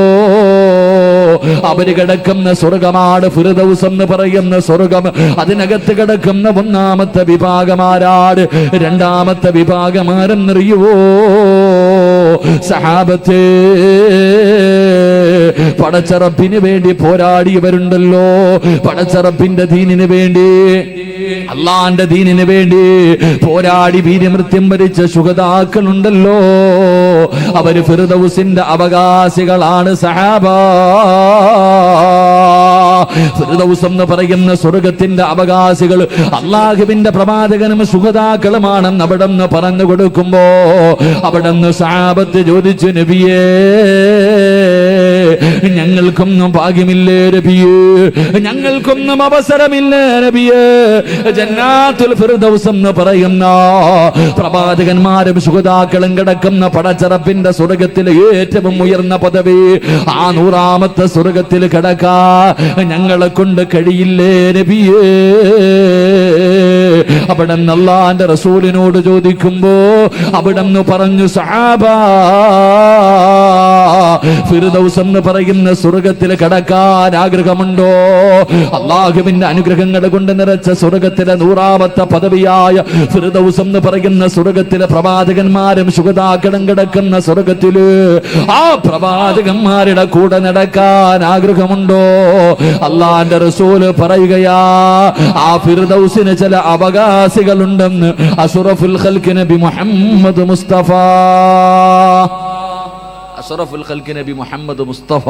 അവര് കിടക്കുന്ന സ്വർഗമാണ് ഫിർദൗസ് എന്ന് പറയുന്ന സ്വർഗം. അതിനകത്ത് കിടക്കുന്ന 1ാമത്തെ വിഭാഗമാരാട്, 2ാമത്തെ വിഭാഗമാരെന്നറിയുവോ? സഹാബത്തേ, പടച്ചറപ്പിന് വേണ്ടി പോരാടിയവരുണ്ടല്ലോ, പടച്ചറപ്പിന്റെ ദീനിന് വേണ്ടി, അള്ളാന്റെ ദീനിന് വേണ്ടി പോരാടി വീര്യമൃത്യം വരിച്ച ശുഹദാക്കളുണ്ടല്ലോ, അവര് ഫിർദൗസിന്റെ അവകാശികളാണ് സഹാബാ. ഫിർദൗസ് എന്ന് പറയുന്ന സ്വർഗത്തിന്റെ അവകാശികൾ അല്ലാഹുവിന്റെ പ്രവാചകനും ശുഹദാക്കളുമാണെന്ന് അവിടെന്ന് പറഞ്ഞു കൊടുക്കുമ്പോ അവിടെന്ന് സഹാബത്ത് ചോദിച്ചു, നബിയേ ഞങ്ങൾക്കൊന്നും ഭാഗ്യമില്ലേ നബിയേ, ഞങ്ങൾക്കൊന്നും അവസരമില്ലേ നബിയേ? ജന്നാത്തുൽ ഫിർദൗസ് എന്ന് പറയുന്ന പ്രവാചകന്മാരും ശുഹദാക്കളും കിടക്കുന്ന പടച്ചറപ്പിന്റെ സ്വർഗത്തിലെ ഏറ്റവും ഉയർന്ന പദവി, ആ 100ാമത്തെ സ്വർഗത്തിൽ കിടക്കാ ഞങ്ങളെ കൊണ്ട് കഴിയില്ലേ നബിയേ? അവിടെ അല്ലാഹുവിന്റെ റസൂലിനോട് ചോദിക്കുമ്പോ അവിടെന്ന് പറഞ്ഞു, സഹാബാ, ഫിർദൗസ് എന്ന് പറയുന്ന സ്വർഗത്തിൽ കടക്കാൻ ആഗ്രഹമുണ്ടോ? അല്ലാഹുവിന്റെ അനുഗ്രഹങ്ങൾ കൊണ്ട് നിറച്ച സ്വർഗത്തിലെ 100ാമത്തെ പദവിയായ ഫിർദൗസ് എന്ന് പറയുന്ന സ്വർഗത്തിലെ പ്രവാചകന്മാരും ശുഹദാക്കളും കിടക്കുന്ന സ്വർഗത്തില് ആ പ്രവാചകന്മാരുടെ കൂടെ നടക്കാൻ ആഗ്രഹമുണ്ടോ? അല്ലാഹുവിന്റെ റസൂൽ പറയുകയാ, ആ ഫിർദൗസിന് ചില അവകാശികളുണ്ടെന്ന് അഷ്റഫുൽ ഖൽഖ് നബി മുഹമ്മദ് മുസ്തഫ, അഷ്റഫുൽ ഖൽഖ് നബി മുഹമ്മദ് മുസ്തഫ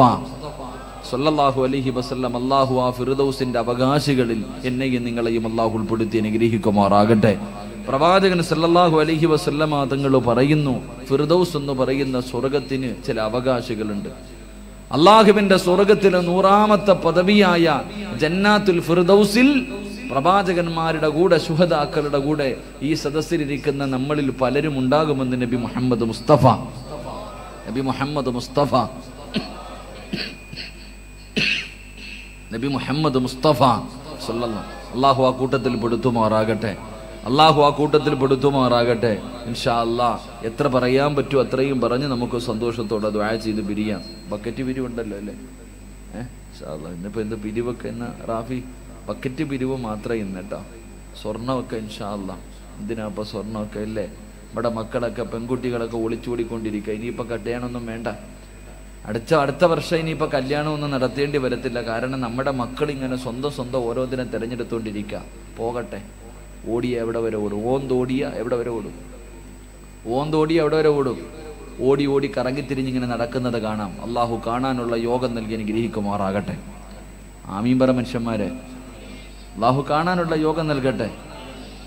സല്ലല്ലാഹു അലൈഹി വസല്ലം അല്ലാഹു ആ ഫിർദൗസിന്റെ അവകാശികളിൽ എന്നെയും നിങ്ങളെയും അല്ലാഹു ഉൾപ്പെടുത്തി അനുഗ്രഹിക്കുമാറാകട്ടെ. പ്രവാചകൻ സല്ലല്ലാഹു അലൈഹി വസല്ലം തങ്ങൾ പറയുന്നു, ഫിർദൗസ് എന്ന് പറയുന്ന സ്വർഗത്തിന് ചില അവകാശികളുണ്ട്. അല്ലാഹുവിന്റെ സ്വർഗത്തിലെ 100ാമത്തെ പദവിയായ ജന്നാത്തുൽ ഫിർദൗസിൽ പ്രവാചകന്മാരുടെ കൂടെ ശുഹദാക്കളുടെ കൂടെ ഈ സദസ്സിലിരിക്കുന്ന നമ്മളിൽ പലരും ഉണ്ടാകുമെന്ന് നബി മുഹമ്മദ് മുസ്തഫ, നബി മുഹമ്മദ് മുസ്തഫ, നബി മുഹമ്മദ് മുസ്തഫ സല്ലല്ലാഹു. അല്ലാഹു ആ കൂട്ടത്തിൽ പെടുത്തുമാറാകട്ടെ, അല്ലാഹു ആ കൂട്ടത്തിൽ പെടുത്തുമാറാകട്ടെ. ഇൻഷാ അല്ലാഹ് എത്ര പറയാൻ പറ്റുമോ അത്രയും പറഞ്ഞ് നമുക്ക് സന്തോഷത്തോടെ ദുആ ചെയ്ത് പിരിയാം. ബക്കറ്റ് പിരിവുണ്ടല്ലോ അല്ലേ? ഇൻഷാ അല്ലാഹ് ഇന്നിപ്പോ എന്ത് പിരിവൊക്കെ ഇന്ന് റാഫി? ബക്കറ്റ് പിരിവ് മാത്രമേ ഇന്ന് കേട്ടോ. സ്വർണ്ണമൊക്കെ ഇൻഷാ അല്ലാഹ് എന്തിനാ ഇപ്പൊ സ്വർണ്ണമൊക്കെ അല്ലേ? ഇവിടെ മക്കളൊക്കെ പെൺകുട്ടികളൊക്കെ ഒളിച്ചോടിക്കൊണ്ടിരിക്കുക. ഇനിയിപ്പോൾ കല്യാണമൊന്നും വേണ്ട. അടുത്ത വർഷം ഇനിയിപ്പോൾ കല്യാണമൊന്നും നടത്തേണ്ടി വരത്തില്ല. കാരണം നമ്മുടെ മക്കൾ ഇങ്ങനെ സ്വന്തം ഓരോന്നിനെ തിരഞ്ഞെടുത്തുകൊണ്ടിരിക്കുക. പോകട്ടെ, ഓടിയ എവിടെ വരെ ഓടും? ഓന്തോടിയ എവിടെ വരെ ഓടും? ഓന്തോടിയ എവിടെ വരെ ഓടും? ഓടി കറങ്ങിത്തിരിഞ്ഞിങ്ങനെ നടക്കുന്നത് കാണാം. അള്ളാഹു കാണാനുള്ള യോഗം നൽകി അനുഗ്രഹിക്കുമാറാകട്ടെ. ആമീൻ പറ മനുഷ്യന്മാരെ. അള്ളാഹു കാണാനുള്ള യോഗം നൽകട്ടെ.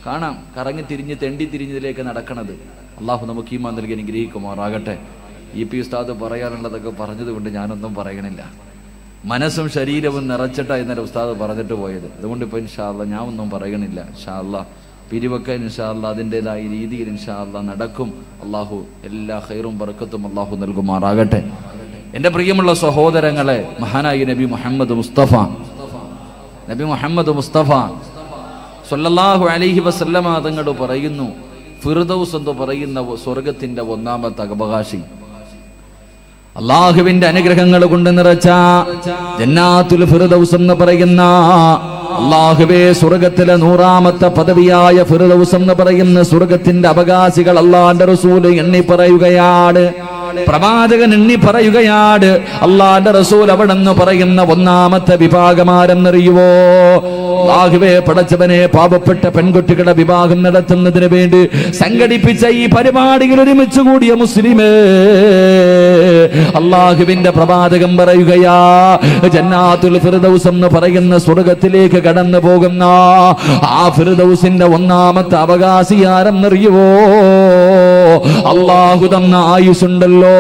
കാണാം കറങ്ങിത്തിരിഞ്ഞ് തെണ്ടിത്തിരിഞ്ഞതിലേക്ക് നടക്കണത്. അള്ളാഹു നമുക്ക് ഈമാൻ നൽകി അനുഗ്രഹിക്കുമാറാകട്ടെ. EP ഉസ്താദ് പറയാനുള്ളതൊക്കെ പറഞ്ഞതുകൊണ്ട് ഞാനൊന്നും പറയണില്ല. മനസ്സും ശരീരവും നിറച്ചിട്ട ഇന്നലെ ഉസ്താദ് പറഞ്ഞിട്ട് പോയത്. അതുകൊണ്ട് ഇപ്പൊ ഇൻഷാ അല്ലാഹ് ഞാൻ ഒന്നും പറയണില്ല. ഇൻഷാ അല്ലാഹ് പിരിവൊക്കെ ഇൻഷാ അല്ലാഹ് അതിൻ്റെതായ രീതിയിൽ ഇൻഷാ അല്ലാഹ് നടക്കും. അള്ളാഹു എല്ലാ ഖൈറും ബർക്കത്തും അള്ളാഹു നൽകുമാറാകട്ടെ. എൻ്റെ പ്രിയമുള്ള സഹോദരങ്ങളെ, മഹാനായ നബി മുഹമ്മദ് മുസ്തഫ സല്ലല്ലാഹു അലൈഹി വസല്ലമ തങ്ങൾ പറയുന്നു, ഫിർദൗസ് എന്ന് പറയുന്ന സ്വർഗത്തിന്റെ ഒന്നാമത്തെ അവകാശി, അള്ളാഹുവിന്റെ അനുഗ്രഹങ്ങൾ കൊണ്ട് നിറച്ച ജന്നാത്തുൽ ഫിർദൗസ് എന്ന് പറയുന്ന, അള്ളാഹുവേ സ്വർഗത്തിലെ 100ാമത്തെ പദവിയായ ഫിർദൗസ് എന്ന് പറയുന്ന സ്വർഗത്തിന്റെ അവകാശികൾ അള്ളാന്റെ റസൂൽ എണ്ണി പറയുകയാണ്, പ്രവാചകൻ എണ്ണി പറയുകയാണ്. അള്ളാന്റെ റസൂൽ അവിടെന്ന് പറയുന്ന 1ാമത്തെ വിഭാഗമാരെന്നറിയുവോ? അല്ലാഹുവേ പടച്ചവനെ, പാവപ്പെട്ട പെൺകുട്ടികളുടെ വിവാഹം നടത്തുന്നതിന് വേണ്ടി സംഘടിപ്പിച്ച ഈ പരിപാടിയിൽ ഒരുമിച്ച് കൂടിയ മുസ്ലിമേ, അള്ളാഹുവിന്റെ പ്രവാചകൻ പറയുകയാ, ജന്നാത്തുൽ ഫിർദൗസ് എന്ന് പറയുന്ന സ്വർഗത്തിലേക്ക് കടന്നു പോകുന്ന ആ ഫിർദൗസിന്റെ 1ാമത്തെ അവകാശി ആരെന്നറിയുവോ? അള്ളാഹു തന്ന ആയുസ്സുണ്ടല്ലോ,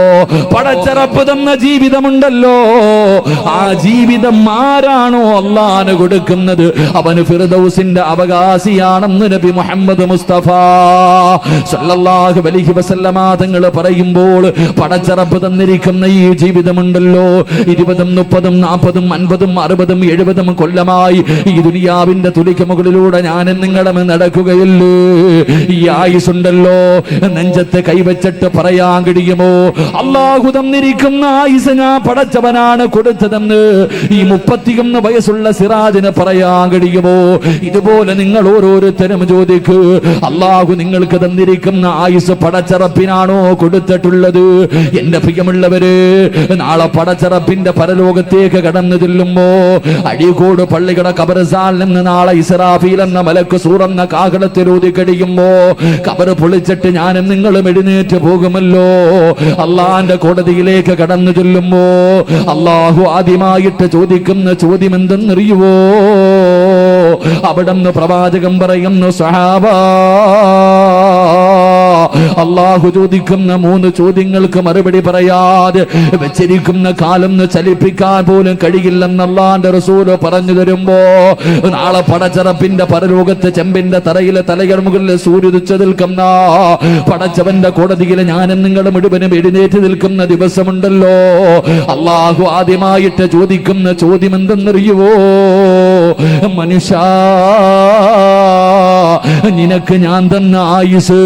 പടച്ചറപ്പ് തന്ന ജീവിതമുണ്ടല്ലോ, ആ ജീവിതം ആരാണോ അള്ളാഹു കൊടുക്കുന്നത് അവന് ഫിർദൗസിന്റെ അവകാശിയാണെന്ന് നബി മുഹമ്മദ് മുസ്തഫ സല്ലല്ലാഹു അലൈഹി വസല്ലമ തങ്ങൾ പറയുമ്പോൾ, പടച്ചറപ്പ് തന്നിരിക്കുന്ന ഈ ജീവിതമുണ്ടല്ലോ, 20, 30, 40, 50, 60, 70 കൊല്ലമായി ഈ ദുനിയാവിന്റെ തുലിക്ക് മുകളിലൂടെ ഞാനും നിങ്ങളും നടക്കുകയല്ലേ. ഈ ആയുസുണ്ടല്ലോ, നെഞ്ചത്തെ കൈവച്ചിട്ട് പറയാൻ കഴിയുമോ, അള്ളാഹു തന്നിരിക്കുന്ന ആയുസ് ഞാൻ പടച്ചവനാണ് കൊടുത്തതെന്ന് ഈ 31 വയസ്സുള്ള സിറാജിന് പറയാൻ കഴിയുമോ? ഇതുപോലെ നിങ്ങൾ ഓരോരുത്തരും ചോദിക്കൂ, അള്ളാഹു നിങ്ങൾക്ക് തന്നിരിക്കുന്ന ആയുസ് പടച്ചറപ്പിനാണോ കൊടുത്തിട്ടുള്ളത്? എന്റെ പ്രിയമുള്ളവര്, നാളെ പടച്ചറപ്പിന്റെ പരലോകത്തേക്ക് കടന്നു ചെല്ലുമ്പോ അഴീക്കോട് പള്ളിയുടെ ഖബർസ്ഥാനിൽ നിന്ന് നാളെ ഇസ്രാഫീൽ എന്ന മലക്ക് സൂറന്ന കാഹളത്തിൽ ഊതി കഴിയുമ്പോ ഖബർ പൊളിച്ചിട്ട് ഞാനും നിങ്ങളും എഴുന്നേറ്റ് പോകുമല്ലോ. അള്ളാന്റെ കോടതിയിലേക്ക് കടന്നു ചെല്ലുമ്പോ അള്ളാഹു ആദ്യമായിട്ട് ചോദിക്കുന്ന ചോദ്യം എന്തെന്നറിയുവോ? അവിടെന്ന് പ്രവാചകൻ പറയുന്നു, സഹാബാ, അള്ളാഹു ചോദിക്കുന്ന 3 ചോദ്യങ്ങൾക്ക് മറുപടി പറയാതെ വെച്ചിരിക്കുന്ന കാലം ചലിപ്പിക്കാൻ പോലും കഴിയില്ലെന്ന് അല്ലാഹുവിന്റെ റസൂൽ പറഞ്ഞു തരുമ്പോ, നാളെ പടച്ചറപ്പിന്റെ പരലോകത്ത് ചെമ്പിന്റെ തറയിലെ തലകൾ മുകളിൽ സൂര്യനുദിച്ചു നിൽക്കുന്ന പടച്ചവന്റെ കോടതിയിൽ ഞാനും നിങ്ങളും മുഴുവനും എഴുന്നേറ്റ് നിൽക്കുന്ന ദിവസമുണ്ടല്ലോ, അള്ളാഹു ആദ്യമായിട്ട് ചോദിക്കുന്ന ചോദ്യം എന്തെന്നറിയുവോ? മനുഷ്യ, നിനക്ക് ഞാൻ തന്ന ആയുസ്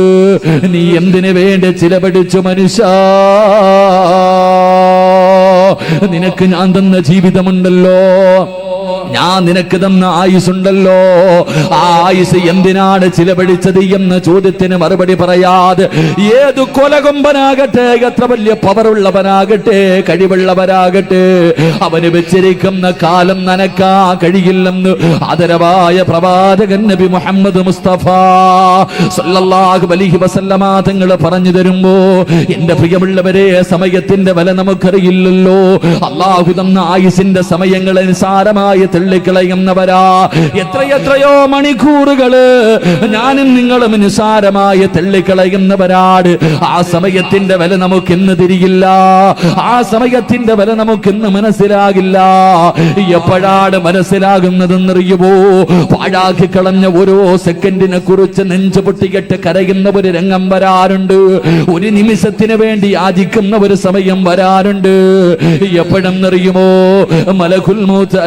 നീ എന്തിനു വേണ്ടി ചിലവഴിച്ചു? മനുഷ്യ, നിനക്ക് ഞാൻ തന്ന ജീവിതമുണ്ടല്ലോ, ഞാൻ നിനക്ക് തന്ന ആയുസുണ്ടല്ലോ, ആ ആയുസ് എന്തിനാണ് ചിലവഴിച്ചത് എന്ന ചോദ്യത്തിന് മറുപടി പറയാതെ ഏതു കൊലകൊമ്പനാകട്ടെ, എത്ര വലിയ പവറുള്ളവനാകട്ടെ, കഴിവുള്ളവരാകട്ടെ, അവന് വെച്ചിരിക്കുന്ന കാലം നനക്കാ കഴിയില്ലെന്ന് ആദരവായ പ്രവാചകൻ നബി മുഹമ്മദ് മുസ്തഫ സല്ലല്ലാഹു അലൈഹി വസല്ലമ തങ്ങൾ പറഞ്ഞു തരുമ്പോ, എന്റെ പ്രിയമുള്ളവരെ, സമയത്തിന്റെ വില നമുക്കറിയില്ലല്ലോ. അള്ളാഹു തന്ന ആയുസിന്റെ സമയങ്ങളെ നിസാരമായി തള്ളിക്കളയുന്നവരാ. എത്രയെത്രയോ മണിക്കൂറുകള് ഞാനും നിങ്ങളും നിസാരമായി തള്ളിക്കളയുന്നവരാണ്. ആ സമയത്തിന്റെ വില നമുക്കിന്ന് തിരിയില്ല, ആ സമയത്തിന്റെ വില നമുക്കിന്ന് മനസ്സിലാകില്ല. എപ്പോഴാണ് മനസ്സിലാകുന്നതെന്നറിയുമോ? പാഴാക്കി കളഞ്ഞ ഓരോ സെക്കൻഡിനെ കുറിച്ച് നെഞ്ചു പൊട്ടിക്കെട്ട് കരയുന്ന ഒരു രംഗം വരാറുണ്ട്. ഒരു നിമിഷത്തിന് വേണ്ടി യാചിക്കുന്ന ഒരു സമയം വരാറുണ്ട്. എപ്പോഴെന്നറിയുമോ? മലക്കുൽ മൗത്ത്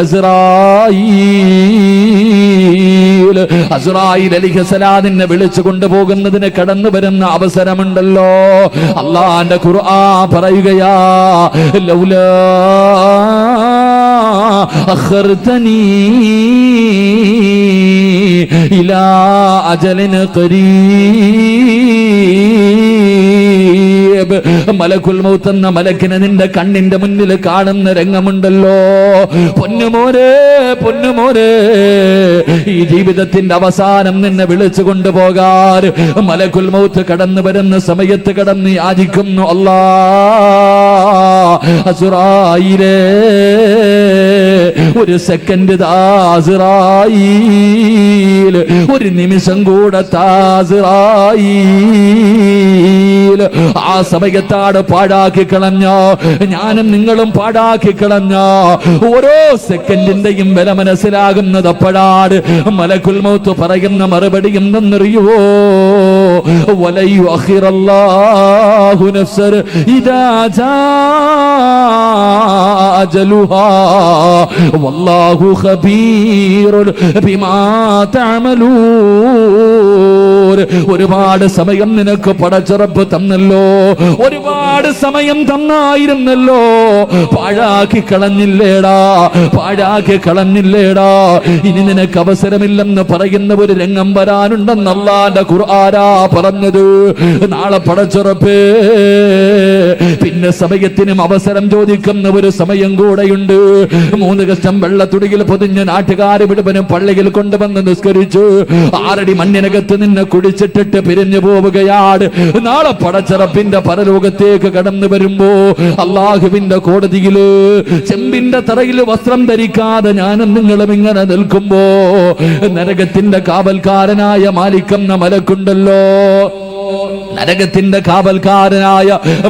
അസ്റായീൽ അലൈഹിസ്സലാമിനെ വിളിച്ചു കൊണ്ടുപോകുന്നതിന് കടന്നു വരുന്ന അവസരമുണ്ടല്ലോ. അല്ലാഹുവിന്റെ ഖുർആൻ പറയുകയാ, ലൗലാ അഖർതനീ ഇലാ അജലിൻ ഖരീബ്. മലക്കുൽ മൗത്ത് എന്ന മലക്കിനെ നിന്റെ കണ്ണിന്റെ മുന്നിൽ കാണുന്ന രംഗമുണ്ടല്ലോ. പൊന്നുമോനെ, പൊന്നുമോനെ, ഈ ജീവിതത്തിന്റെ അവസാനം നിന്നെ വിളിച്ചു കൊണ്ടുപോകാൻ മലക്കുൽ മൗത്ത് കടന്നു വരുന്ന സമയത്ത് കടന്ന് യാചിക്കുന്നു, അല്ലാഹ് അസ്റായീലേ, ഒരു സെക്കൻഡ് താസ്റായീൽ, ഒരു നിമിഷം കൂടെ താസ്റായീൽ, വേളയിൽ ആ സമയത്താണ് പാഴാക്കി കളഞ്ഞ, ഞാനും നിങ്ങളും പാഴാക്കി കളഞ്ഞ ഓരോ സെക്കൻഡിന്റെയും വില മനസ്സിലാകുന്നത് അപ്പോഴാണ്. മലക്കുൽ മൗത്ത് പറയുന്ന മറുപടി എന്തെന്നറിയുവോ? വലയു അഖിറല്ലാഹു നഫ്സൻ ഇദാ ജാ അജലുഹാ വല്ലാഹു ഖബീറുൻ ബിമാ തഅമലൂൻ. ഒരുപാട് സമയം നിനക്ക് പടച്ചുറപ്പ് തന്നല്ലോ, ഒരുപാട് സമയം തന്നായിരുന്നല്ലോ, പാഴാക്കി കളഞ്ഞില്ലേടാ, പാഴാക്കി കളഞ്ഞില്ലേടാ. ഇനി നിനക്ക് അവസരമില്ലെന്ന് പറയുന്ന ഒരു രംഗം വരാനുണ്ടെന്ന് അല്ലാഹുവിന്റെ ഖുർആനാ പറഞ്ഞത്. നാളെ പടച്ചുറപ്പ് പിന്നെ സമയത്തിനും അവസരം ചോദിക്കുന്ന ഒരു സമയം കൂടെയുണ്ട്. 3 കഷ്ടം വെള്ളത്തുടിയിൽ പൊതിഞ്ഞ് നാട്ടുകാർ മുഴുവനും പള്ളിയിൽ കൊണ്ടുവന്ന് നിസ്കരിച്ചു 6 അടി മണ്ണിനകത്ത് നിന്ന് കുടിച്ചിട്ടിട്ട് പിരിഞ്ഞു പോവുകയാണ്. നാളെ പടച്ചുറപ്പിന്റെ പരലോകത്തേക്ക് കടന്നു വരുമ്പോ അള്ളാഹുവിന്റെ കോടതിയില് ചെമ്പിന്റെ തറയിൽ വസ്ത്രം ധരിക്കാതെ ഞാനും നിങ്ങളും ഇങ്ങനെ നിൽക്കുമ്പോ നരകത്തിന്റെ കാവൽക്കാരനായ മാലിക്കെന്ന മലക്കുണ്ടല്ലോ, നരകത്തിന്റെ കാവൽക്കാരനായ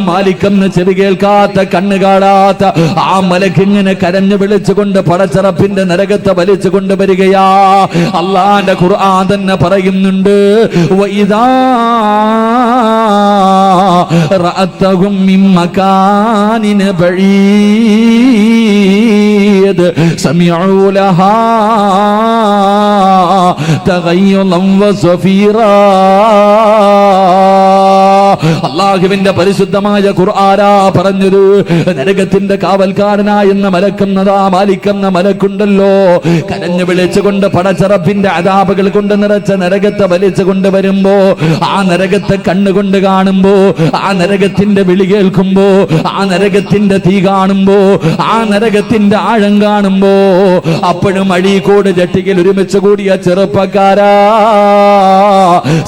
മാലിക്കെന്ന് ചെവി കേൾക്കാത്ത കണ്ണ് കാണാത്ത ആ മലക്കിങ്ങനെ കരഞ്ഞു വിളിച്ചുകൊണ്ട് പടച്ചറപ്പിന്റെ നരകത്തെ വലിച്ചു കൊണ്ടുവരികയാ. അള്ളാന്റെ ഖുർആൻ തന്നെ പറയുന്നുണ്ട്, വഇദാ റഅതഹും മിൻ മകാനിൻ ബഈദ് സമിഉ ലഹാ തഗയ്യുലൻ വസഫീറാ. അള്ളാഹുവിന്റെ പരിശുദ്ധമായ ഖുർആനാ പറഞ്ഞത്. നരകത്തിന്റെ കാവൽക്കാരനായെന്ന മലക്കെന്നതാ മാലിക്കെന്ന മലക്കുണ്ടല്ലോ, കരഞ്ഞു വിളിച്ചുകൊണ്ട് പടച്ചറപ്പിന്റെ അദാബുകൾ കൊണ്ട് നിറച്ച നരകത്തെ വലിച്ചു കൊണ്ടുവരുമ്പോ ആ നരകത്തെ കണ്ണുകൊണ്ട് കാണുമ്പോ, ആ നരകത്തിന്റെ വിളി കേൾക്കുമ്പോ, ആ നരകത്തിന്റെ തീ കാണുമ്പോ, ആ നരകത്തിന്റെ ആഴം കാണുമ്പോ അപ്പോഴും അഴീക്കോട് ജട്ടിയിൽ ഒരുമിച്ച് കൂടിയ ചെറുപ്പക്കാരാ,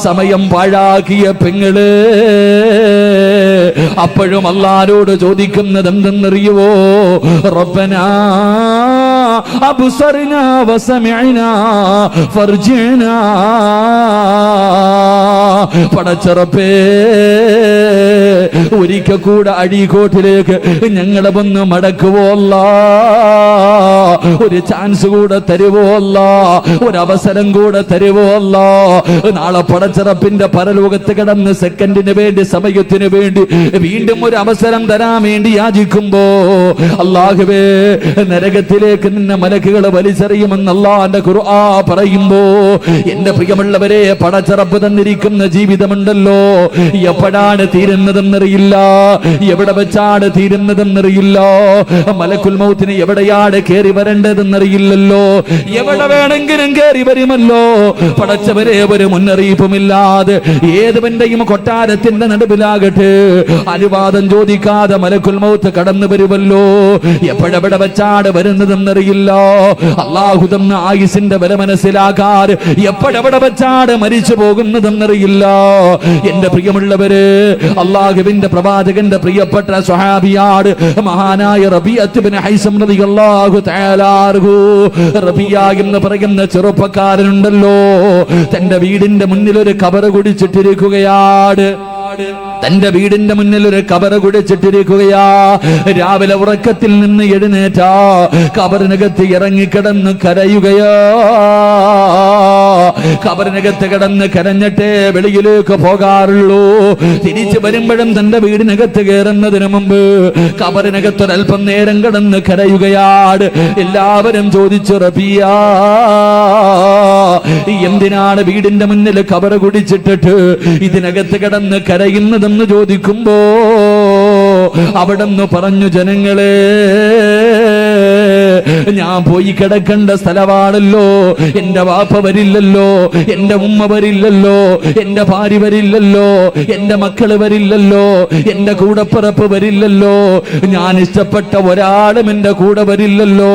സമയം പാഴാക്കിയ പെങ്ങള് അപ്പോഴും അല്ലാഹുവോട് ചോദിക്കുന്നത് എന്തെന്നറിയുവോ? റബ്ബനാ അബ്സർനാ വസമിഅനാ ഫർജിഅനാ. പടച്ചറപ്പേ, ഒരിക്കൽ കൂടെ അഴീക്കോട്ടിലേക്ക് ഞങ്ങളെ ഒന്ന് മടക്കുവോ അല്ലാ, ഒരു ചാൻസ് കൂടെ തരുവോ അല്ലാ, ഒരു അവസരം കൂടെ തരുവോ അല്ലാ. നാളെ പടച്ചറപ്പിന്റെ പരലോകത്ത് കിടന്ന് സെക്കൻഡിന് വേണ്ടി, സമയത്തിന് വേണ്ടി വീണ്ടും ഒരു അവസരം തരാൻ വേണ്ടി യാചിക്കുമ്പോ അല്ലാഹുവേ, നരകത്തിലേക്ക് നിന്നെ മലക്കുകൾ വലിച്ചെറിയുമെന്ന് അല്ലാഹുവിന്റെ ഖുർആൻ പറയുമ്പോ, എന്റെ പ്രിയമുള്ളവരെ, പടച്ചറപ്പ് തന്നിരിക്കുന്ന ജീവിതമുണ്ടല്ലോ, എപ്പോഴാണ് തീരുന്നതെന്നറിയില്ല, എവിടെ വെച്ചാണ് തീരുന്നതെന്നറിയില്ല. മലക്കുൽ മൗത്തിന് എവിടെയാണ് കയറി വരേണ്ടതെന്നറിയില്ലല്ലോ, എവിടെ വേണമെങ്കിലും കയറി വരുമല്ലോ. പടച്ചവരെ, ഒരു മുന്നറിയിപ്പുമില്ലാതെ ഏതുവന്റെയും കൊട്ടാരത്തിന്റെ നടുവിലാകട്ടെ അനുവാദം ചോദിക്കാതെ മലക്കുൽ മൗത്ത് കടന്നു വരുമല്ലോ. എപ്പോഴെവിടെ വെച്ചാണ് വരുന്നതെന്നറിയില്ല. അല്ലാഹു തന്ന ആയുസിന്റെ വില മനസ്സിലാക്കാറ് എപ്പോഴെവിടെ വെച്ചാണ് മരിച്ചു പോകുന്നതെന്നറിയില്ല. എന്റെ പ്രിയമുള്ളവര്, അല്ലാഹുവിന്റെ പ്രവാചകന്റെ പ്രിയപ്പെട്ട സ്വഹാബിയാണ് മഹാനായ റബീഅത്ത് ഇബ്നു ഹൈസം റളിയല്ലാഹു തആല അൻഹു. റബീഅ എന്ന് പറയുന്ന ചെറുപ്പക്കാരനുണ്ടല്ലോ, തന്റെ വീടിന്റെ മുന്നിൽ ഒരു ഖബർ കുടിച്ചിട്ടിരിക്കുകയാണ്. തന്റെ വീടിന്റെ മുന്നിൽ ഒരു ഖബർ കുടിച്ചിട്ടിരിക്കുകയാ. രാവിലെ ഉറക്കത്തിൽ നിന്ന് എഴുന്നേറ്റ ഖബറിനകത്ത് ഇറങ്ങിക്കിടന്ന് കരയുകയാ. ഖബറിനകത്ത് കിടന്ന് കരഞ്ഞിട്ടേ വെളിയിലേക്ക് പോകാറുള്ളൂ. തിരിച്ചു വരുമ്പോഴും തന്റെ വീടിനകത്ത് കയറുന്നതിന് മുമ്പ് ഖബറിനകത്ത് ഒരൽപ്പം നേരം കിടന്ന് കരയുകയാണ്. എല്ലാവരും ചോദിച്ചു, റബീഅ, എന്തിനാണ് വീടിന്റെ മുന്നിൽ ഖബർ കുടിച്ചിട്ടിട്ട് ഇതിനകത്ത് കിടന്ന് കരയുന്നതെന്ന് ചോദിക്കുമ്പോ അവിടെന്ന് പറഞ്ഞു, ജനങ്ങളെ, ഞാൻ പോയി കിടക്കേണ്ട സ്ഥലമാണല്ലോ, എന്റെ വാപ്പ വരില്ലല്ലോ, എന്റെ ഉമ്മ വരില്ലല്ലോ, എന്റെ ഭാര്യ വരില്ലല്ലോ, എന്റെ മക്കള് വരില്ലല്ലോ, എന്റെ കൂടപ്പിറപ്പ് വരില്ലല്ലോ, ഞാൻ ഇഷ്ടപ്പെട്ട ഒരാളും എന്റെ കൂടെ വരില്ലല്ലോ,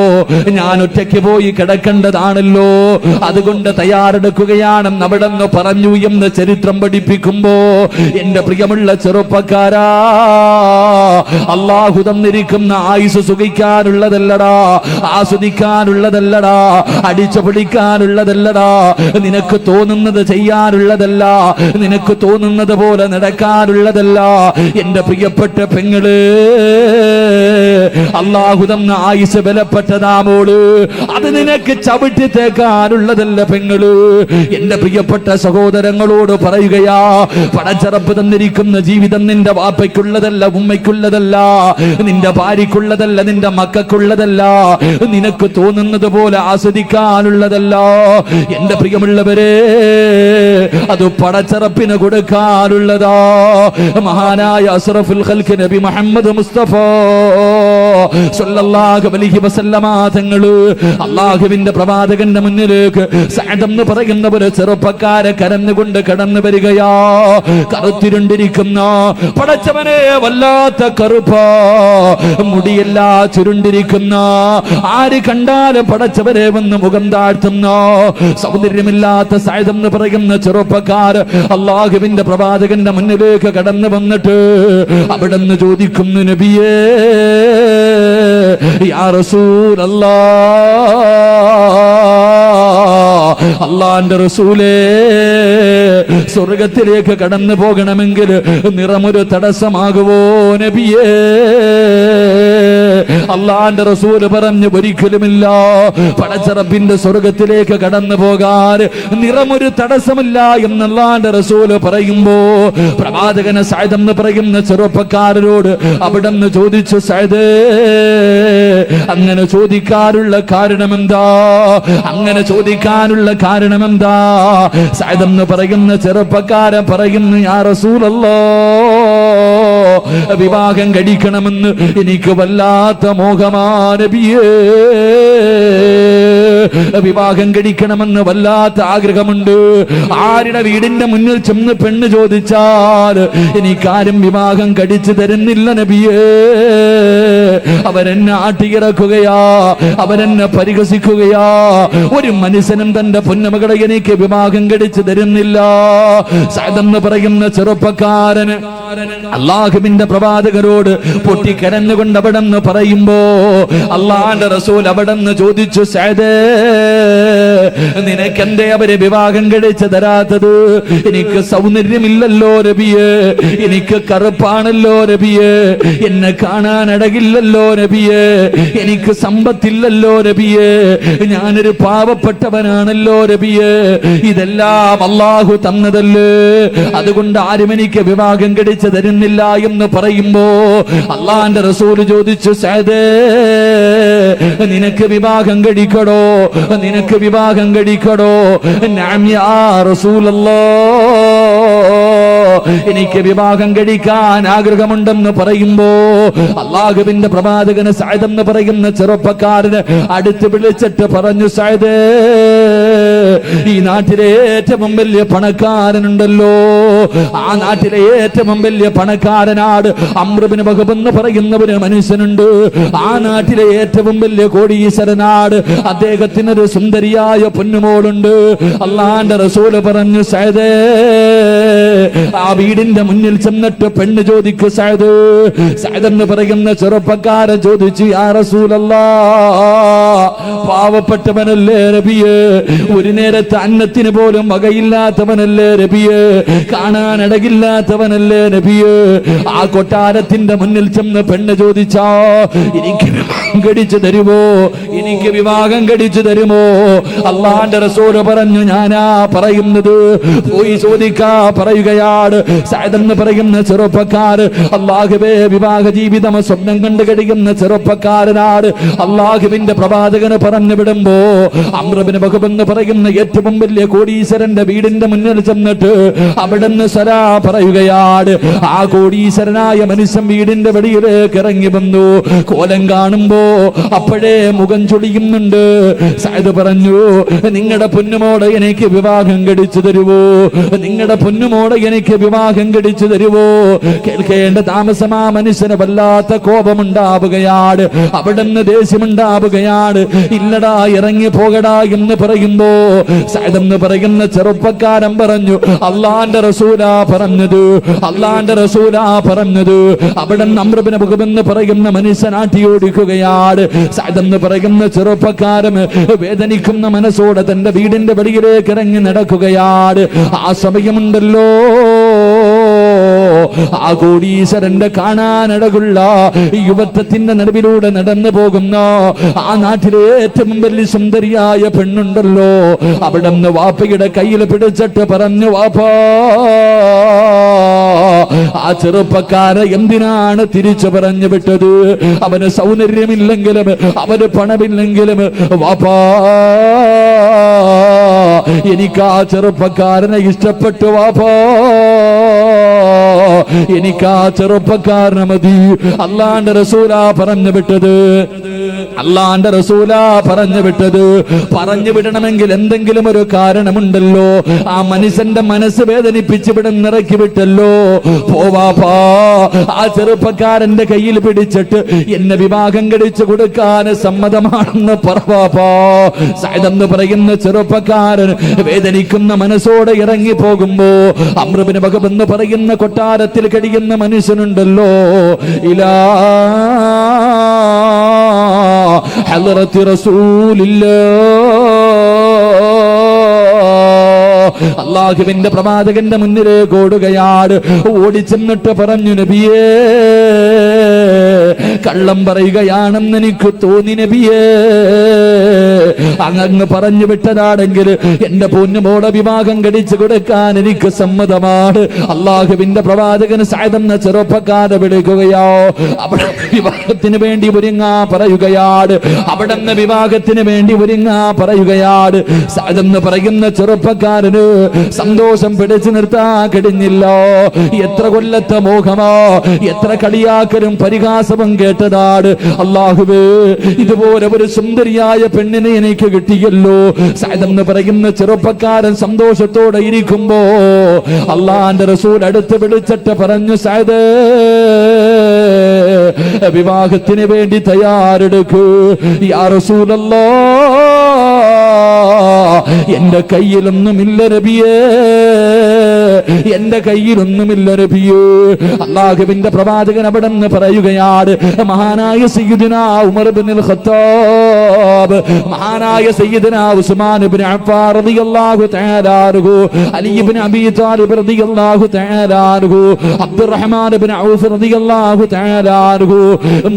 ഞാൻ ഒറ്റയ്ക്ക് പോയി കിടക്കേണ്ടതാണല്ലോ, അതുകൊണ്ട് തയ്യാറെടുക്കുകയാണെന്ന് അവിടെന്ന് പറഞ്ഞു എന്ന് ചരിത്രം പഠിപ്പിക്കുമ്പോ, എന്റെ പ്രിയമുള്ള ചെറുപ്പക്കാരാ, അള്ളാഹു തന്നിരിക്കുന്ന ആയുസ് സുഖിക്കാനുള്ളതല്ലടാ, ആസ്വദിക്കാനുള്ളതല്ലടാ, അടിച്ചു പിടിക്കാനുള്ളതല്ലടാ, നിനക്ക് തോന്നുന്നത് ചെയ്യാനുള്ളതല്ല, നിനക്ക് തോന്നുന്നത് പോലെ നടക്കാനുള്ളതല്ല. എന്റെ പ്രിയപ്പെട്ട പെങ്ങള്, അള്ളാഹു തന്ന ആയുസ് ബലപ്പെട്ടതാമോള്, അത് നിനക്ക് ചവിട്ടി തേക്കാനുള്ളതല്ല പെങ്ങള്. എന്റെ പ്രിയപ്പെട്ട സഹോദരങ്ങളോട് പറയുകയാ, പടച്ചറപ്പ് തന്നിരിക്കുന്ന ജീവിതം നിന്റെ വാപ്പയ്ക്കുള്ളതല്ല, ഉമ്മയ്ക്കുള്ളതല്ല, നിന്റെ ഭാര്യയ്ക്കുള്ളതല്ല, നിന്റെ മക്കൾക്കുള്ളതല്ല, നിനക്ക് തോന്നുന്നത് പോലെ ആസ്വദിക്കാനുള്ളതല്ല. എന്റെ പ്രിയമുള്ളവരെ, അത് പടച്ചറപ്പിന് കൊടുക്കാനുള്ളതാ. മഹാനായ അസ്റഫുൽ ഖൽഖ് നബി മുഹമ്മദ് മുസ്തഫ സല്ലല്ലാഹു അലൈഹി വസല്ലമ തങ്ങള് അല്ലാഹുവിന്റെ പ്രവാചകന്റെ മുന്നിലേക്ക് സഅദ് എന്ന് പറയുന്ന ഒരു ചെറുപ്പക്കാരെ കരഞ്ഞുകൊണ്ട് കടന്നു വരികയാ. കറുത്തിരുണ്ടിരിക്കുന്ന, പടച്ചവനെ വല്ലാത്ത കറുപ്പ, മുടിയെല്ലാ ചുരുണ്ടിരിക്കുന്ന, ആര് കണ്ടാലും പടച്ചവരെ വന്ന് മുഖം താഴ്ത്തുന്ന സൗന്ദര്യമില്ലാത്ത സഅദ് എന്ന് പറയുന്ന ചെറുപ്പക്കാർ അല്ലാഹുവിന്റെ പ്രവാചകന്റെ മുന്നിലേക്ക് കടന്നു വന്നിട്ട് അവിടുന്ന് ചോദിക്കുന്നു, നബിയേ യാ റസൂലല്ലാഹ്, അല്ലാഹുവിന്റെ റസൂലേ, സ്വർഗത്തിലേക്ക് കടന്നു പോകണമെങ്കിൽ നിറമൊരു തടസ്സമാകുവോ നബിയേ? അല്ലാഹുവിന്റെ റസൂൽ പറഞ്ഞു, ഒരിക്കലുമില്ല. പടച്ചറപ്പിന്റെ സ്വർഗത്തിലേക്ക് കടന്നു പോകാൻ നിറമൊരു തടസ്സമില്ല എന്ന് അല്ലാഹുവിന്റെ റസൂൽ പറയുമ്പോ പ്രവാചകന് സഅദ് എന്ന് പറയുന്ന ചെറുപ്പക്കാരനോട് അവിടുന്ന് ചോദിച്ചു, സഅദ്, അങ്ങനെ ചോദിക്കാനുള്ള കാരണമെന്താ? അങ്ങനെ ചോദിക്കാനുള്ള കാരണമെന്താ? സഅദ് എന്ന് പറയുന്ന ചെറുപ്പക്കാരൻ പറയുന്നു, യാ റസൂലല്ലാഹ്, വിവാഹം കഴിക്കണമെന്ന് എനിക്ക് വല്ലാത്ത മോഹമാ നബിയേ. വിവാഹം കഴിക്കണമെന്ന് വല്ലാത്ത ആഗ്രഹമുണ്ട്. ആരുടെ വീടിന്റെ മുന്നിൽ ചെന്ന് പെണ്ണ് ചോദിച്ചാൽ എനിക്കാരും വിവാഹം കഴിച്ചു തരുന്നില്ല നബിയേ. അവരെന്നെ ആട്ടിയിറക്കുകയാ, അവരെന്നെ പരിഹസിക്കുകയാ. ഒരു മനുഷ്യനും തന്റെ പൊന്നമകളെ എനിക്ക് വിവാഹം കഴിച്ചു തരുന്നില്ല. സഅദ് എന്ന് പറയുന്ന ചെറുപ്പക്കാരന് അല്ലാഹുവിന്റെ പ്രവാചകരോട് പൊട്ടിക്കരഞ്ഞുകൊണ്ട് അവിടെന്ന് പറയുമ്പോ അല്ലാഹുവിന്റെ റസൂൽ അവിടെന്ന് ചോദിച്ചു, സഅദേ, നിനക്കെന്തേ അവരെ വിവാഹം കഴിച്ചു തരാത്തത്? എനിക്ക് സൗന്ദര്യമില്ലല്ലോ നബിയേ, എനിക്ക് കറുപ്പാണല്ലോ നബിയേ, എന്നെ കാണാൻ അഴകില്ലല്ലോ നബിയേ, എനിക്ക് സമ്പത്തില്ലല്ലോ നബിയേ, ഞാനൊരു പാവപ്പെട്ടവനാണല്ലോ നബിയേ, ഇതെല്ലാം അല്ലാഹു തന്നതല്ലേ, അതുകൊണ്ട് ആരും എനിക്ക് വിവാഹം കഴിച്ചു തരുന്നില്ല എന്ന് പറയുമ്പോ അല്ലാഹുവിന്റെ റസൂൽ ചോദിച്ചു, സഅദേ, നിനക്ക് വിവാഹം കഴിക്കടോ? നിനക്ക് വിവാഹം കഴിക്കടോ? നഅം യാ റസൂലല്ലാഹ്, എനിക്ക് വിവാഹം കഴിക്കാൻ ആഗ്രഹമുണ്ടെന്ന് പറയുമ്പോ അല്ലാഹുവിന്റെ പ്രവാചകന് സഅദ് എന്ന് പറയുന്ന ചെറുപ്പക്കാരന് അടുത്ത് വിളിച്ചിട്ട് പറഞ്ഞു, സഅദേ, ഈ നാട്ടിലെ ഏറ്റവും വലിയ പണക്കാരനുണ്ടല്ലോ, ആ നാട്ടിലെ ഏറ്റവും വലിയ പണക്കാരനാട് അംർ ഇബ്നു വഹബ് എന്ന് പറയുന്ന ഒരു മനുഷ്യനുണ്ട്. ആ നാട്ടിലെ ഏറ്റവും വലിയ കോടീശ്വരനാട്, അദ്ദേഹത്തിനൊരു സുന്ദരിയായ പൊന്നുമോളുണ്ട്. അല്ലാഹുവിന്റെ റസൂൽ പറഞ്ഞു, സഅദേ, ആ വീടിന്റെ മുന്നിൽ ചെന്നിട്ട് പെണ്ണ് ചോദിക്കു സഅദ്. സഅദ് എന്ന് പറയുന്ന ചെറുപ്പക്കാരൻ ചോദിച്ചു, യാ റസൂലല്ലാഹ്, പാവപ്പെട്ടവനല്ലേ നബിയേ, ഒരു നേരത്തെ അന്നത്തിന് പോലും വകയില്ലാത്തവനല്ലേ നബിയേ, കാണാൻ അഴകില്ലാത്തവനല്ലേ നബിയേ, ആ കൊട്ടാരത്തിന്റെ മുന്നിൽ ചെന്ന് പെണ്ണ് ചോദിച്ചാ എനിക്ക് വിവാഹം കഴിച്ചു തരുമോ? എനിക്ക് വിവാഹം കഴിച്ചു തരുമോ? അല്ലാഹുവിന്റെ റസൂൽ പറഞ്ഞു, ഞാനാ പറയുന്നത്, പോയി ചോദിക്കാ പറയുകയാണ്. സഅദ് എന്ന് പറയുന്ന ചെറുപ്പക്കാർ അല്ലാഹുവേ വിവാഹ ജീവിതം സ്വപ്നം കണ്ടു കഴിയുന്ന ചെറുപ്പക്കാരനാണ്. അല്ലാഹുവിന്റെ പ്രവാചകന് പറഞ്ഞു വിടുമ്പോ അംർ ഇബ്നു വഹബ് എന്ന് പറയുന്ന ഏറ്റവും വലിയ കോടീശ്വരന്റെ വീടിന്റെ മുന്നിൽ ചെന്നിട്ട് അവിടുന്ന് സലാ പറയുകയാണ്. ആ കോടീശ്വരനായ മനുഷ്യൻ വീടിന്റെ വെളിയിലേക്ക് ഇറങ്ങി വന്നു. കോലം കാണുമ്പോ അപ്പോഴേ മുഖം ചൊളിയുന്നുണ്ട്. സഅദ് പറഞ്ഞു, നിങ്ങളുടെ പൊന്നുമോടെ എനിക്ക് വിവാഹം കഴിച്ചു തരുവോ? നിങ്ങളുടെ പൊന്നുമോടെ എനിക്ക് വിവാഹം കഴിച്ചു തരുവോ? കേൾക്കേണ്ട താമസം ആ മനുഷ്യന് വല്ലാത്ത കോപമുണ്ടാവുകയാണ്, അവിടുന്ന് ദേഷ്യമുണ്ടാവുകയാണ്. ഇല്ലടാ, ഇറങ്ങി പോകടാ എന്ന് പറയുമ്പോ സഅദ് എന്ന് പറയുന്ന ചെറുപ്പക്കാരൻ പറഞ്ഞു, അള്ളാന്റെ റസൂലാ പറഞ്ഞത്, അള്ളാന്റെ റസൂലാ പറഞ്ഞത്. അവിടെ അംർ ഇബ്നു വഹബ് എന്ന് പറയുന്ന മനുഷ്യൻ ആട്ടിയോടിക്കുകയാണ്. സഅദ് എന്ന് പറയുന്ന ചെറുപ്പക്കാരൻ വേദനിക്കുന്ന മനസ്സോടെ തന്റെ വീടിന്റെ വെളിയിലേക്ക് ഇറങ്ങി നടക്കുകയാണ്. ആ സമയമുണ്ടല്ലോ, ആ കോടീശ്വരന്റെ കാണാനടകുള്ള യുവത്വത്തിന്റെ നടുവിലൂടെ നടന്നു പോകുന്ന ആ നാട്ടിലെ ഏറ്റവും വലിയ സുന്ദരിയായ പെണ്ണുണ്ടല്ലോ, അവിടെ നിന്ന് വാപ്പയുടെ കയ്യിൽ പിടിച്ചിട്ട് പറഞ്ഞു, വാപ്പാ, ആ ചെറുപ്പക്കാരെ എന്തിനാണ് തിരിച്ചു പറഞ്ഞു വിട്ടത്? അവന് സൗന്ദര്യമില്ലെങ്കിലും അവന് പണമില്ലെങ്കിലും വാപ്പാ, എനിക്ക് ആ ചെറുപ്പക്കാരനെ ഇഷ്ടപ്പെട്ടു വാപ്പാ, എനിക്ക് ആ ചെറുപ്പക്കാരനെ മതി. അല്ലാഹുവിന്റെ റസൂലാ പറഞ്ഞു വിട്ടത്, അല്ലാഹുവിന്റെ റസൂലാ പറഞ്ഞു വിട്ടത്. പറഞ്ഞു വിടണമെങ്കിൽ എന്തെങ്കിലും ഒരു കാരണമുണ്ടല്ലോ. ആ മനുഷ്യന്റെ മനസ്സ് വേദനിപ്പിച്ച് ഇവിടെ നിറക്കി വിട്ടല്ലോ. പോവാപ്പാ, ആ ചെറുപ്പക്കാരന്റെ കയ്യിൽ പിടിച്ചിട്ട് എന്നെ വിവാഹം കഴിച്ചു കൊടുക്കാൻ സമ്മതമാണെന്ന് പറവാപ്പാ. സഅദ് എന്ന് പറയുന്ന ചെറുപ്പക്കാരൻ വേദനിക്കുന്ന മനസ്സോടെ ഇറങ്ങി പോകുമ്പോ അംർ ഇബ്നു വഹബ് എന്ന് പറയുന്ന കൊട്ടാരത്തിൽ കഴിയുന്ന മനുഷ്യനുണ്ടല്ലോ, ഇലാ ഹളറത്തി റസൂലില്ലാഹ്, അല്ലാഹുവിന്റെ പ്രവാചകന്റെ മുന്നിലേക്ക് ഓടുകയാണ്. ഓടിച്ചെന്നിട്ട് പറഞ്ഞു, നബിയേ, കള്ളം പറയുകയാണെന്ന് എനിക്ക് തോന്നി നബിയേ. അങ്ങ് പറഞ്ഞു വിട്ടതാണെങ്കിൽ എന്റെ പൊന്നുമോളെ വിവാഹം കഴിച്ചു കൊടുക്കാൻ എനിക്ക് സമ്മതമാണ്. അല്ലാഹുവിന്റെ പ്രവാചകൻ സഅദ് എന്ന ചെറുപ്പക്കാരെ വിളിക്കുകയോ, അവിടെ വിവാഹത്തിന് വേണ്ടി ഒരുങ്ങാ പറയുകയാണ്. അവിടെ നിന്ന് വിവാഹത്തിന് വേണ്ടി ഒരുങ്ങാ പറയുകയാണ്. സഅദ് എന്ന് പറയുന്ന ചെറുപ്പക്കാരന് സന്തോഷം പിടിച്ചു നിർത്താൻ കഴിഞ്ഞില്ല. എത്ര കൊല്ലത്തെ മോഹമോ, എത്ര കളിയാക്കലും പരിഹാസവും കേട്ടതാണ്. അല്ലാഹുവേ, ഇതുപോലെ ഒരു സുന്ദരിയായ പെണ്ണിനെ എനിക്ക് കിട്ടിയല്ലോ. സഅദ് എന്ന് പറയുന്ന ചെറുപ്പക്കാരൻ സന്തോഷത്തോടെ ഇരിക്കുമ്പോ അല്ലാഹുവിന്റെ റസൂൽ അടുത്ത് വിളിച്ചിട്ട് പറഞ്ഞു, സഅദ്, വിവാഹത്തിന് വേണ്ടി തയ്യാറെടുക്കൂ. യാ റസൂലല്ലാഹ്, എന്റെ കയ്യിലൊന്നുമില്ല നബിയേ, എന്റെ കയ്യിലൊന്നുമില്ല നബിയേ. അല്ലാഹുവിന്റെ പ്രവാചകൻ അവിടെ നിന്ന് പറയുകയാണ്, മഹാനായ സയ്യിദുനാ ഉമർ ഇബ്നുൽ ഖത്താബ്, മഹാനായ സയ്യിദുനാ ഉസ്മാൻ ഇബ്നു അഫ്ഫാൻ റളിയല്ലാഹു തആല അൻഹു, അലി ഇബ്നു അബീ താലിബ് റളിയല്ലാഹു തആല അൻഹു, അബ്ദുറഹ്മാൻ ഇബ്നു ഔഫ് റളിയല്ലാഹു തആല അൻഹു,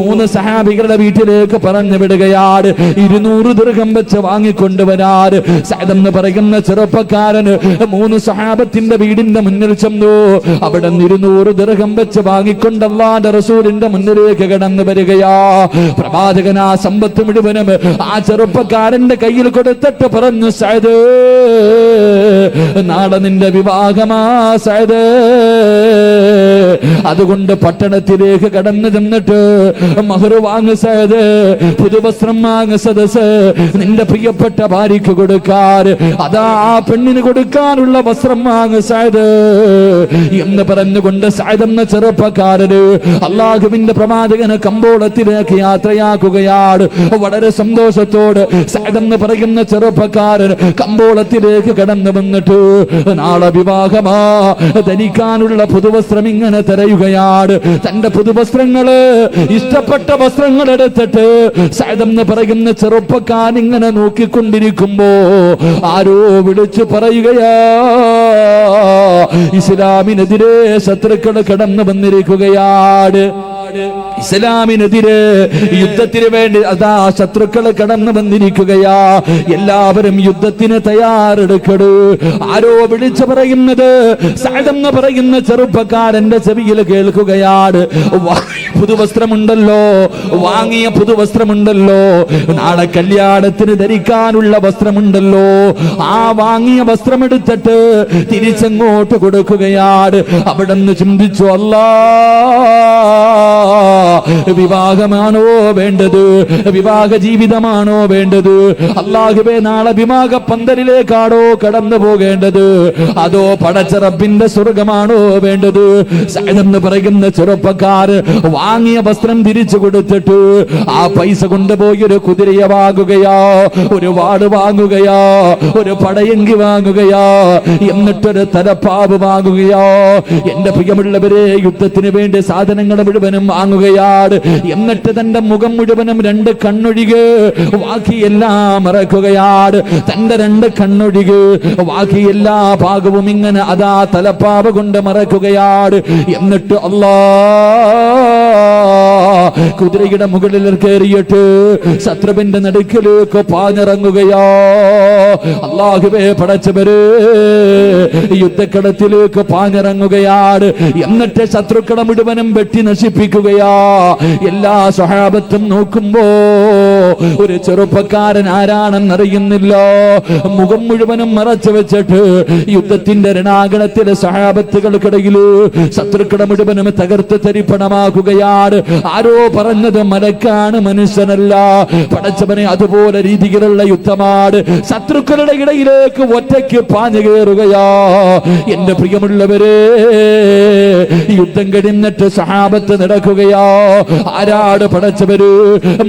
മൂന്ന് സഹാബികളുടെ വീട്ടിലേക്ക് പറഞ്ഞു വിടുകയാണ്. 200 ദിർഹം വെച്ച് വാങ്ങിക്കൊണ്ടുവരാൻ സഅദ് എന്ന് പറയുന്ന ചെറുപ്പക്കാരന് മൂന്ന് സഹാബത്തിന്റെ വീടിന്റെ മുന്നിൽ ചെന്നു. അവിടെ 200 ദിർഹം വെച്ച് വാങ്ങിക്കൊണ്ട് അല്ലാഹുവിന്റെ റസൂലിന്റെ മുന്നിലേക്ക് കടന്നു വരികയാ. പ്രവാചകൻ ആ സമ്പത്ത് മുഴുവനും ആ ചെറുപ്പക്കാരന്റെ കയ്യിൽ കൊടുത്തിട്ട് പറഞ്ഞു, സഅദ്, നാളെ നിന്റെ വിവാഹമാ സഅദ്, അതുകൊണ്ട് പട്ടണത്തിലേക്ക് കടന്നു ചെന്നിട്ട് മഹർ വാങ്ങ് സഅദ്, പുതുവസ്ത്രം വാങ്ങ് സദസ്, നിന്റെ പ്രിയപ്പെട്ട ഭാര്യയ്ക്ക് കൊടുക്കാൻ, അതാ ആ പെണ്ണിന് കൊടുക്കാനുള്ള വസ്ത്രം വാങ്ങ് സഅദ് എന്ന് പറഞ്ഞുകൊണ്ട് സഅദ് എന്ന ചെറുപ്പക്കാരന് അല്ലാഹുവിന്റെ പ്രവാചകനെ കമ്പോളത്തിലേക്ക് യാത്രയാക്കുകയാണ്. വളരെ സന്തോഷത്തോട് സഅദ് എന്ന് പറയുന്ന ചെറുപ്പക്കാരൻ കമ്പോളത്തിലേക്ക് കടന്നു വന്നിട്ട് നാളെ വിവാഹമാ, ധരിക്കാനുള്ള പുതുവസ്ത്രം ഇങ്ങനെ തിരയുകയാണ്. തന്റെ പുതുവസ്ത്രങ്ങള്, ഇഷ്ടപ്പെട്ട വസ്ത്രങ്ങൾ എടുത്തിട്ട് സഅദ് എന്ന് പറയുന്ന ചെറുപ്പക്കാരൻ ഇങ്ങനെ നോക്കിക്കൊണ്ടിരിക്കുമ്പോ ആരോ വിളിച്ചു പറയുകയാ, ഇസ്ലാമിനെതിരെ ശത്രുക്കൾ കടന്നു വന്നിരിക്കുകയാണ്. ഇസ്ലാമിനെതിരെ യുദ്ധത്തിന് വേണ്ടി അതാ ശത്രുക്കൾ കടന്നു വന്നിരിക്കുകയാ. എല്ലാവരും യുദ്ധത്തിന് തയ്യാറെടുക്കടൂ. ആരോ വിളിച്ചു പറയുന്നത് സഅദ് എന്ന് പറയുന്ന ചെറുപ്പക്കാരന്റെ ചെവിയിൽ കേൾക്കുകയാണ്. പുതുവസ്ത്രമുണ്ടല്ലോ, വാങ്ങിയ പുതുവസ്ത്രമുണ്ടല്ലോ, നാളെ കല്യാണത്തിന് ധരിക്കാനുള്ള വസ്ത്രമുണ്ടല്ലോ, ആ വാങ്ങിയ വസ്ത്രമെടുത്തിട്ട് തിരിച്ചങ്ങോട്ട് കൊടുക്കുകയാണ്. അവിടെ നിന്ന് ചിന്തിച്ചു, അല്ലാഹ്, വിവാഹമാണോ വേണ്ടത്? വിവാഹ ജീവിതമാണോ വേണ്ടത്? അല്ലാഹുവേ, നാളെ വിവാഹ പന്തലിലേക്കാണോ കടന്നു പോകേണ്ടത്? അതോ പടച്ച റബ്ബിന്റെ സ്വർഗമാണോ വേണ്ടത്? സഅദ് എന്ന് പറയുന്ന ചെറുപ്പക്കാര് വാങ്ങിയ വസ്ത്രം തിരിച്ചു കൊടുത്തിട്ട് ആ പൈസ കൊണ്ടുപോയി ഒരു കുതിരയെ വാങ്ങുകയാ, ഒരു വാട് വാങ്ങുകയാ, ഒരു പടയങ്കി വാങ്ങുകയാ, എന്നിട്ടൊരു തലപ്പാവ് വാങ്ങുകയാ. എന്റെ പ്രിയമുള്ളവരെ, യുദ്ധത്തിന് വേണ്ടി സാധനങ്ങൾ മുഴുവനും വാങ്ങുകയാണ്. എന്നിട്ട് തന്റെ മുഖം മുഴുവനും 2 കണ്ണൊഴികെ ബാക്കിയെല്ലാം മറക്കുകയാണ്. തന്റെ 2 കണ്ണൊഴികെ ബാക്കി എല്ലാ ഭാഗവും ഇങ്ങനെ അതാ തലപ്പാവ് കൊണ്ട് മറക്കുകയാണ്. എന്നിട്ട് കുതിരയുടെ മുകളിൽ കയറിയിട്ട് ശത്രുവിന്റെ നടുക്കിലേക്ക് പാഞ്ഞിറങ്ങുകയോ. അല്ലാഹുവേ, പടച്ചവരെ, യുദ്ധക്കളത്തിലേക്ക് പാഞ്ഞിറങ്ങുകയാണ്. എന്നിട്ട് ശത്രുക്കളെ മുഴുവനും വെട്ടി നശിപ്പിക്കുകയാ. എല്ലാ സ്വഹാബത്തും നോക്കുമ്പോ ഒരു ചെറുപ്പക്കാരൻ ആരാണെന്നറിയുന്നില്ല. മുഖം മുഴുവനും മറച്ചു വെച്ചിട്ട് യുദ്ധത്തിന്റെ രണാങ്കണത്തിലെ സ്വഹാബത്തുകൾക്കിടയിൽ ശത്രുക്കളെ മുഴുവനും തകർത്ത് തരിപ്പണമാക്കുകയാണ്. ആരോ പറഞ്ഞത് മലക്കാണ്, മനുഷ്യനല്ല. പടച്ചവനെ, അതുപോലെ രീതിയിലുള്ള യുദ്ധമാണ്. ശത്രുക്കളുടെ ഇടയിലേക്ക് ഒറ്റയ്ക്ക് പാഞ്ഞു കയറുകയാ. എന്റെ പ്രിയമുള്ളവരെ, യുദ്ധം കഴിഞ്ഞിട്ട് സഹാബത്ത് നടക്കുകയാ. ആരാട് പടച്ചവര്?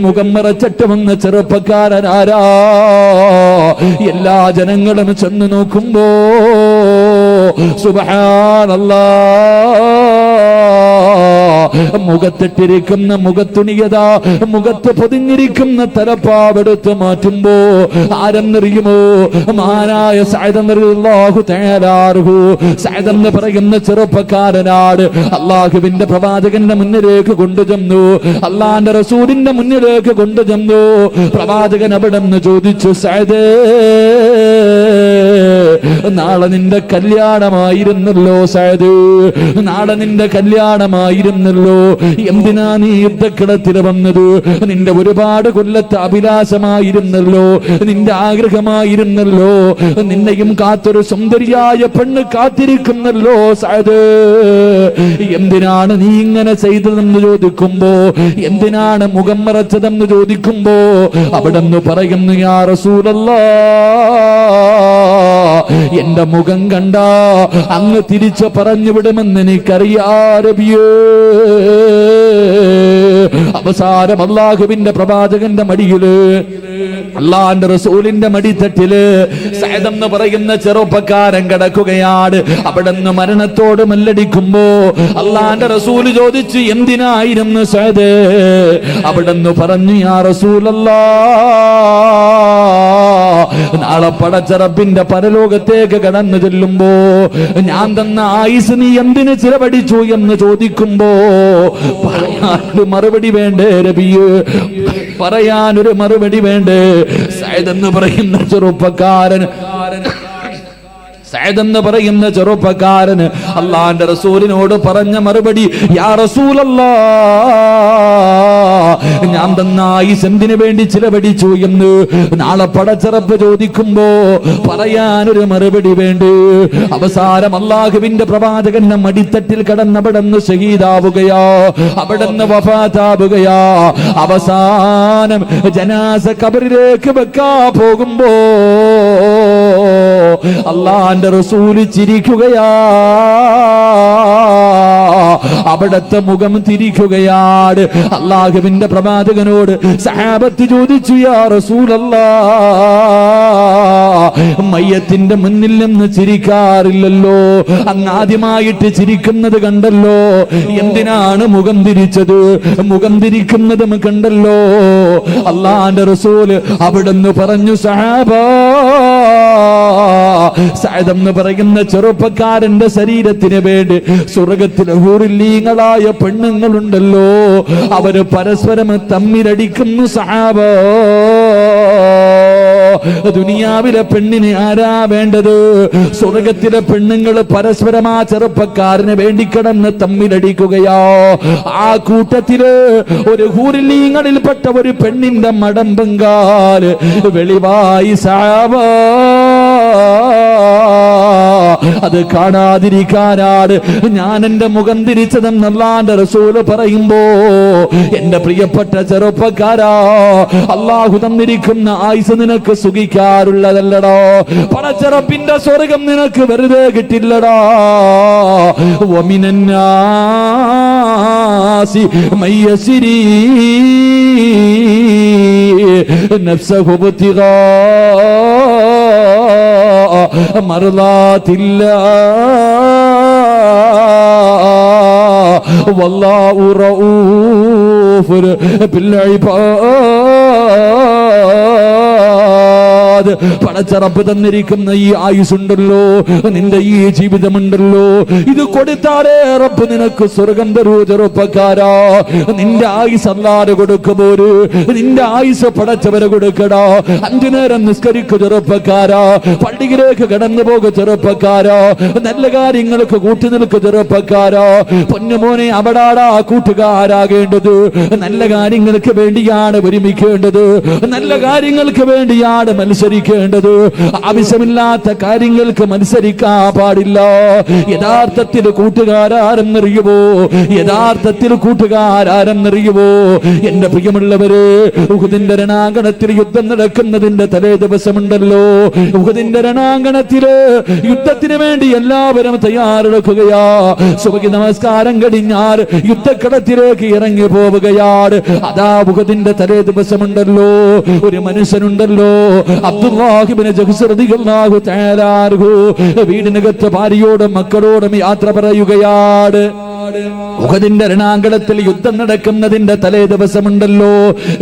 മുഖം മറച്ചിട്ട് വന്ന ചെറുപ്പക്കാരൻ ആരാ? എല്ലാ ജനങ്ങളും ചെന്ന് നോക്കുമ്പോ സുബ്ഹാനല്ലാഹ്, മുഖത്തിട്ടിരിക്കുന്ന മുഖത്തുണിയതാ, മുഖത്ത് പൊതിഞ്ഞിരിക്കുന്ന തലപ്പാവെടുത്ത് മാറ്റുമ്പോ ആരെന്നറിയുമോ? മഹാനായ സഅദ് റളിയല്ലാഹു തആല അൻഹു. സഅദ് എന്ന് പറയുന്ന ചെറുപ്പക്കാരനാണ്. അല്ലാഹുവിന്റെ പ്രവാചകന്റെ മുന്നിലേക്ക് കൊണ്ടുചെന്നു, അല്ലാഹുവിന്റെ റസൂലിന്റെ മുന്നിലേക്ക് കൊണ്ടുചെന്നു. പ്രവാചകൻ അവിടെ നിന്ന് ചോദിച്ചു, സഅദ്, നാളെ നിന്റെ കല്യാണമായിരുന്നല്ലോ സഅദ്, നാളെ നിന്റെ കല്യാണമായിരുന്നല്ലോ. എന്തിനാ നീ യുദ്ധക്കളത്തിൽ വന്നത്? നിന്റെ ഒരുപാട് കൊല്ലത്തെ അഭിലാഷമായിരുന്നല്ലോ, നിന്റെ ആഗ്രഹമായിരുന്നല്ലോ. നിന്നെയും കാത്തൊരു സുന്ദരിയായ പെണ്ണ് കാത്തിരിക്കുന്നല്ലോ സഅദ്. എന്തിനാണ് നീ ഇങ്ങനെ ചെയ്തതെന്ന് ചോദിക്കുമ്പോ, എന്തിനാണ് മുഖം മറച്ചതെന്ന് ചോദിക്കുമ്പോ അവിടെ നിന്ന് പറയുന്നു, യാ റസൂലല്ലാഹ്, എന്റെ മുഖം കണ്ട അങ്ങ് തിരിച്ചു പറഞ്ഞു വിടുമെന്ന് എനിക്കറിയാ നബിയേ. അവസാനം അല്ലാഹുവിന്റെ പ്രവാചകന്റെ മടിയില്, അല്ലാഹുവിന്റെ റസൂലിന്റെ മടിത്തട്ടില് സഅദ് എന്ന് പറയുന്ന ചെറുപ്പക്കാരൻ കിടക്കുകയാണ്. അവിടെ നിന്ന് മരണത്തോട് മല്ലടിക്കുമ്പോ അല്ലാഹുവിന്റെ റസൂല് ചോദിച്ചു, എന്തിനായിരുന്നു സഅദ്? അവിടെ നിന്ന് പറഞ്ഞു, യാ റസൂലല്ലാഹ്, നാളെ പടച്ച റബ്ബിന്റെ പരലോകത്തേക്ക് കടന്നു ചെല്ലുമ്പോ ഞാൻ തന്ന ആയുസ് നീ എന്തിന് ചിലവഴിച്ചു എന്ന് ചോദിക്കുമ്പോ പറയാനൊരു മറുപടി വേണ്ടേ നബിയേ? പറയാനൊരു മറുപടി വേണ്ടേ? സഅദ് എന്ന് പറയുന്ന ചെറുപ്പക്കാരന് അല്ലാഹുവിന്റെ റസൂലിനോട് പറഞ്ഞ മറുപടി, യാ റസൂലല്ലാഹ്, ഞാൻ തന്ന ആയുസ് എന്തിനു വേണ്ടി ചിലവഴിച്ചു എന്ന് നാളെ പടച്ചറപ്പ് ചോദിക്കുമ്പോ പറയാനൊരു മറുപടി വേണ്ടേ? അവസാനം അല്ലാഹുവിന്റെ പ്രവാചകന്റെ മടിത്തട്ടിൽ കടന്നവിടെന്ന് ഷഹീദാവുകയോ, അവിടെന്ന് വഫാത്താവുകയോ. അവസാനം ജനാസ ഖബറിലേക്ക് വെക്കാ പോകുമ്പോ അല്ലാഹുവിന്റെ റസൂല് ചിരിക്കുകയാ, അവിടത്തെ മുഖം തിരിക്കുകയാണ്. അല്ലാഹുവിന്റെ പ്രവാചകനോട് സഹാബത്ത് ചോദിച്ചു, യാ റസൂലല്ലാഹ്, മയ്യത്തിന്റെ മുന്നിൽ നിന്ന് ചിരിക്കാറില്ലല്ലോ, അങ്ങ് ആദ്യമായിട്ട് ചിരിക്കുന്നത് കണ്ടല്ലോ, എന്തിനാണ് മുഖം തിരിച്ചത്? മുഖം തിരിക്കുന്നത് കണ്ടല്ലോ. അല്ലാഹുവിന്റെ റസൂല് അവിടുന്ന് പറഞ്ഞു, സഹാബാ, സഅദ് എന്ന് പറയുന്ന ചെറുപ്പക്കാരന്റെ ശരീരത്തിന് വേണ്ടി സ്വർഗത്തിലെ ഹൂറില്ലീങ്ങളായ പെണ്ണുങ്ങളുണ്ടല്ലോ, അവര് പരസ്പരം തമ്മിലടിക്കുന്നു സഹാബ. ദുനിയാവിലെ പെണ്ണിന് ആരാ വേണ്ടത്? സ്വർഗത്തിലെ പെണ്ണുങ്ങൾ പരസ്പരം ആ ചെറുപ്പക്കാരന് വേണ്ടി കിടന്ന് തമ്മിലടിക്കുകയോ. ആ കൂട്ടത്തില് ഒരു ഹൂറില്ലീങ്ങളിൽപ്പെട്ട ഒരു പെണ്ണിന്റെ മടമ്പങ്കാല് വെളിവായി സഹാബ അത് കാണാതിരിക്കാനാണ് ഞാൻ എന്റെ മുഖം തിരിച്ചതെന്ന് അല്ലാഹുവിന്റെ റസൂൽ പറയുമ്പോ എന്റെ പ്രിയപ്പെട്ട ചെറുപ്പക്കാരാ, അല്ലാഹു തന്നിരിക്കുന്ന ആയുസ് നിനക്ക് സുഖിക്കാറുള്ളതല്ലടോ. പടച്ചറപ്പിന്റെ സ്വർഗം നിനക്ക് വെറുതെ കിട്ടില്ലടാ. വമിനന്നാസി മയ്യസിരി നഫ്സഹു ബിത്തിഗാ മർളാത്തില്ലാഹ് വല്ലാഹു റഊഫുൻ ബിൽ ഇബാദ്. പടച്ചറപ്പ് തന്നിരിക്കുന്ന ഈ ആയുസുണ്ടല്ലോ, നിന്റെ ഈ ജീവിതമുണ്ടല്ലോ, ഇത് കൊടുത്താലേ റബ്ബ് നിനക്ക് സ്വർഗം തരൂ ചെറുപ്പക്കാരാ. നിന്റെ ആയുസ് അല്ലാതെ കൊടുക്കുമ്പോര് നിന്റെ ആയുസ് പടച്ചവരെ കൊടുക്കടാ. 5 നേരം നിസ്കരിക്കു ചെറുപ്പക്കാരാ, പള്ളിയിലേക്ക് കടന്നു പോകുക ചെറുപ്പക്കാരാ, നല്ല കാര്യങ്ങൾക്ക് കൂട്ടി നിൽക്കു ചെറുപ്പക്കാരാ. പൊന്നുമോനെ അവിടാടാ കൂട്ടുകാരാകേണ്ടത്. നല്ല കാര്യങ്ങൾക്ക് വേണ്ടിയാണ് ഒരുമിക്കേണ്ടത്, നല്ല കാര്യങ്ങൾക്ക് വേണ്ടിയാണ് മത്സരിക്കേണ്ടത്. ആവശ്യമില്ലാത്ത കാര്യങ്ങൾക്ക് മത്സരിക്കാൻ പാടില്ല. യഥാർത്ഥത്തിൽ കൂട്ടുകാരാരെന്നറിയുമോ? യഥാർത്ഥത്തിൽ കൂട്ടുകാരാരെന്നറിയുമോ? എന്റെ പ്രിയമുള്ളവരെ, ഉഹുദിന്റെ രണാങ്കണത്തിൽ യുദ്ധം നടക്കുന്നതിന്റെ തലേ ദിവസമുണ്ടല്ലോ, ഉഹുദിന്റെ രണാങ്കണത്തില് യുദ്ധത്തിന് വേണ്ടി എല്ലാവരും തയ്യാറെടുക്കുകയാ. സുബഹി നമസ്കാരം കഴിഞ്ഞാൽ യുദ്ധക്കളത്തിലേക്ക് ഇറങ്ങി പോവുകയാണ്. അതാ ഉഹുദിന്റെ തലേ ദിവസമുണ്ടല്ലോ, ഒരു മനുഷ്യനുണ്ടല്ലോ, അബ്ദുല്ലാഹ് ഇബ്നു ജഹ്ശ് റളിയല്ലാഹു തആല അൻഹു വീടിനകത്ത് ഭാര്യയോടും മക്കളോടും യാത്ര പറയുകയാണ്. ഉഹദിന്റെ രണാങ്കണത്തിൽ യുദ്ധം നടക്കുന്നതിന്റെ തലേ ദിവസമുണ്ടല്ലോ,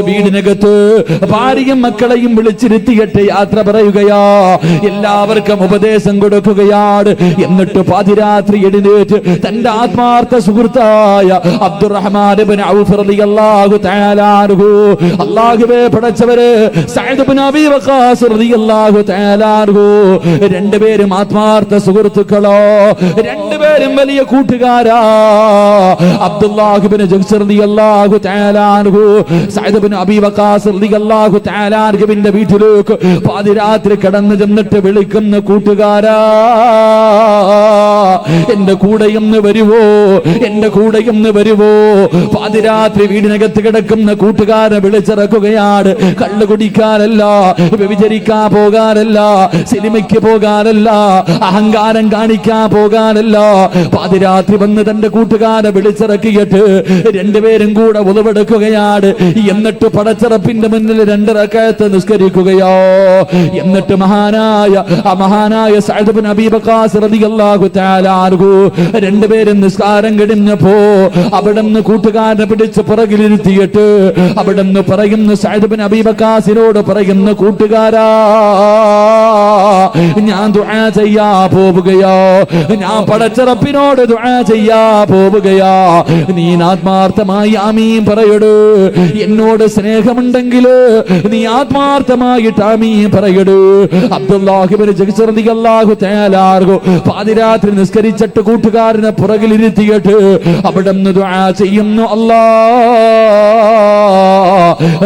വീടിനകത്ത് ഭാര്യയും മക്കളെയും വിളിച്ചിരുത്തിയിട്ട് യാത്ര പറയുകയാ. എല്ലാവർക്കും ഉപദേശം കൊടുക്കുകയാണ്. എന്നിട്ട് പാതിരാത്രി എഴുന്നേറ്റ് തന്റെ ആത്മാർത്ഥ സുഹൃത്തായ അബ്ദുറഹ്മാൻ ഇബ്നു ഔഫ് റളിയല്ലാഹു തആല അൻഹു, അല്ലാഹുവേ പടച്ചവരെ, സഅദ് ഇബ്നു അബീ വഖാസ് റളിയല്ലാഹു തആല അൻഹു, രണ്ടുപേരും ആത്മാർത്ഥ സുഹൃത്തുക്കളോ, രണ്ടുപേരും വലിയ കൂട്ടുകാരാ. അബ്ദുല്ലാഹ് ഇബ്നു ജഹ്ശ് റളിയല്ലാഹു തആല അൻഹു സഅദ് ഇബ്നു അബീ വഖാസ് റളിയല്ലാഹു തആല അൻഹുവിന്റെ വീട്ടിലേക്ക് പാതിരാത്രി കടന്നു ചെന്നിട്ട് വിളിക്കുന്ന കൂട്ടുകാരാ, എന്റെ കൂടെയൊന്ന് വരുവോ, എന്റെ കൂടെയൊന്ന് വരുവോ? പാതിരാത്രി വീടിനകത്ത് കിടക്കുന്ന കൂട്ടുകാരെ വിളിച്ചിറക്കുകയാണ്. കള്ളു കുടിക്കാനല്ല, വ്യഭിചരിക്കാൻ പോകാനല്ല, സിനിമയ്ക്ക് പോകാനല്ല, അഹങ്കാരം കാണിക്കാൻ പോകാനല്ല. പാതിരാത്രി വന്ന് തന്റെ കൂട്ടുകാരെ വിളിച്ചിറക്കിയിട്ട് രണ്ടുപേരും കൂടെ ഉളവെടുക്കുകയാണ്. എന്നിട്ട് പടച്ചിറപ്പിന്റെ മുന്നിൽ 2 റക്അത്ത് നിസ്കരിക്കുകയോ. എന്നിട്ട് മഹാനായ സഅദ് ഇബ്നു അബീ വഖാസ് റളിയല്ലാഹു തആല അൻഹു രണ്ടുപേരും നിസ്കാരം കഴിഞ്ഞപ്പോ അവിടുന്ന് കൂട്ടുകാരനെ പിടിച്ച് പുറകിലിരുത്തിയിട്ട് അവിടുന്ന് പറയുന്ന സഅദ് ഇബ്നു അബീ വഖാസിനോട് പറയുന്ന, കൂട്ടുകാരാ, ഞാൻ ദുആ ചെയ്യാ പോവുകയോ, ഞാൻ പടച്ചിറപ്പിനോട് ദുആ ചെയ്യാ പോവുകയാ. നീ ആത്മാർത്ഥമായി ആമീൻ പറയട്. എന്നോട് സ്നേഹമുണ്ടെങ്കിൽ നീ ആത്മാർത്ഥമായിട്ട് ആമീൻ പറയട്. അബ്ദുല്ലാഹ് ഇബ്നു ജഹ്ശ് റളിയല്ലാഹു തആല അൻഹു പാതിരാത്രി നിസ്കരിച്ചിട്ട് കൂട്ടുകാരനെ പുറകിലിരുത്തിയിട്ട് അവിടുന്ന് ദുആ ചെയ്യുന്നു, അല്ലാഹ്,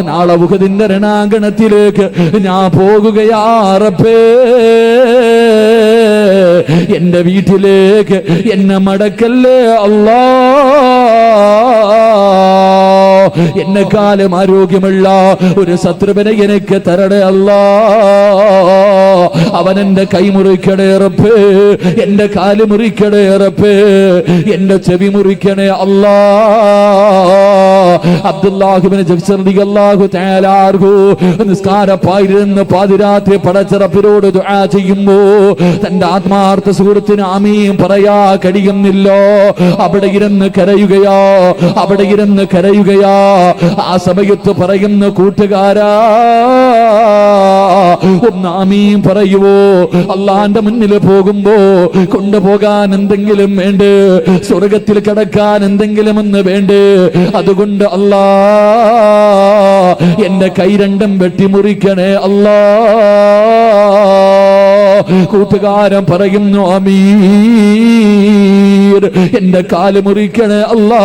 നാളെ ഉഹദിന്റെ രണാങ്കണത്തിലേക്ക് ഞാൻ പോകുകയാ റബ്ബേ, എന്റെ വീട്ടിലേക്ക് എന്നെ മടക്കല്ലേ അല്ലാ, എന്നെക്കാലം ആരോഗ്യമുള്ള ഒരു ശത്രുവിനെ എനിക്ക് തരണേ അല്ലാ, അവൻ എന്റെ കൈ മുറിക്കണേ റബ്ബേ, എന്റെ കാല് മുറിക്കണേ റബ്ബേ, എന്റെ ചെവി മുറിക്കണേ അല്ലാ. അബ്ദുല്ലാഹ് ഇബ്നു ജഹ്ശ് റളിയല്ലാഹു തആല അൻഹു നിസ്കാരപ്പായിരുന്ന് പാതിരാത്രി പടച്ചിറപ്പിനോട് ദുആ ചെയ്യുമ്പോ തന്റെ ആത്മാർത്ഥ സുഹൃത്തിന് ആമീൻ പറയാ കഴിയുന്നില്ലോ. അവിടെ ഇരുന്ന് കരയുകയാ, അവിടെ ഇരുന്ന് കരയുകയാ. ആ സമയത്ത് പറയുന്ന, കൂട്ടുകാരാ, ഒന്ന് ആമീൻ പറയുവോ? അള്ളാന്റെ മുന്നിൽ പോകുമ്പോ കൊണ്ടുപോകാൻ എന്തെങ്കിലും വേണ്ടേ? സ്വർഗത്തിൽ കിടക്കാൻ എന്തെങ്കിലും ഒന്ന് വേണ്ടേ? അതുകൊണ്ട് അല്ലാ, എന്റെ കൈ രണ്ടും വെട്ടിമുറിക്കണേ അല്ലാ. കൂട്ടുകാരൻ പറയുന്നു, ആമീൻ. എന്റെ കാല് മുറിക്കണേ അല്ലാ,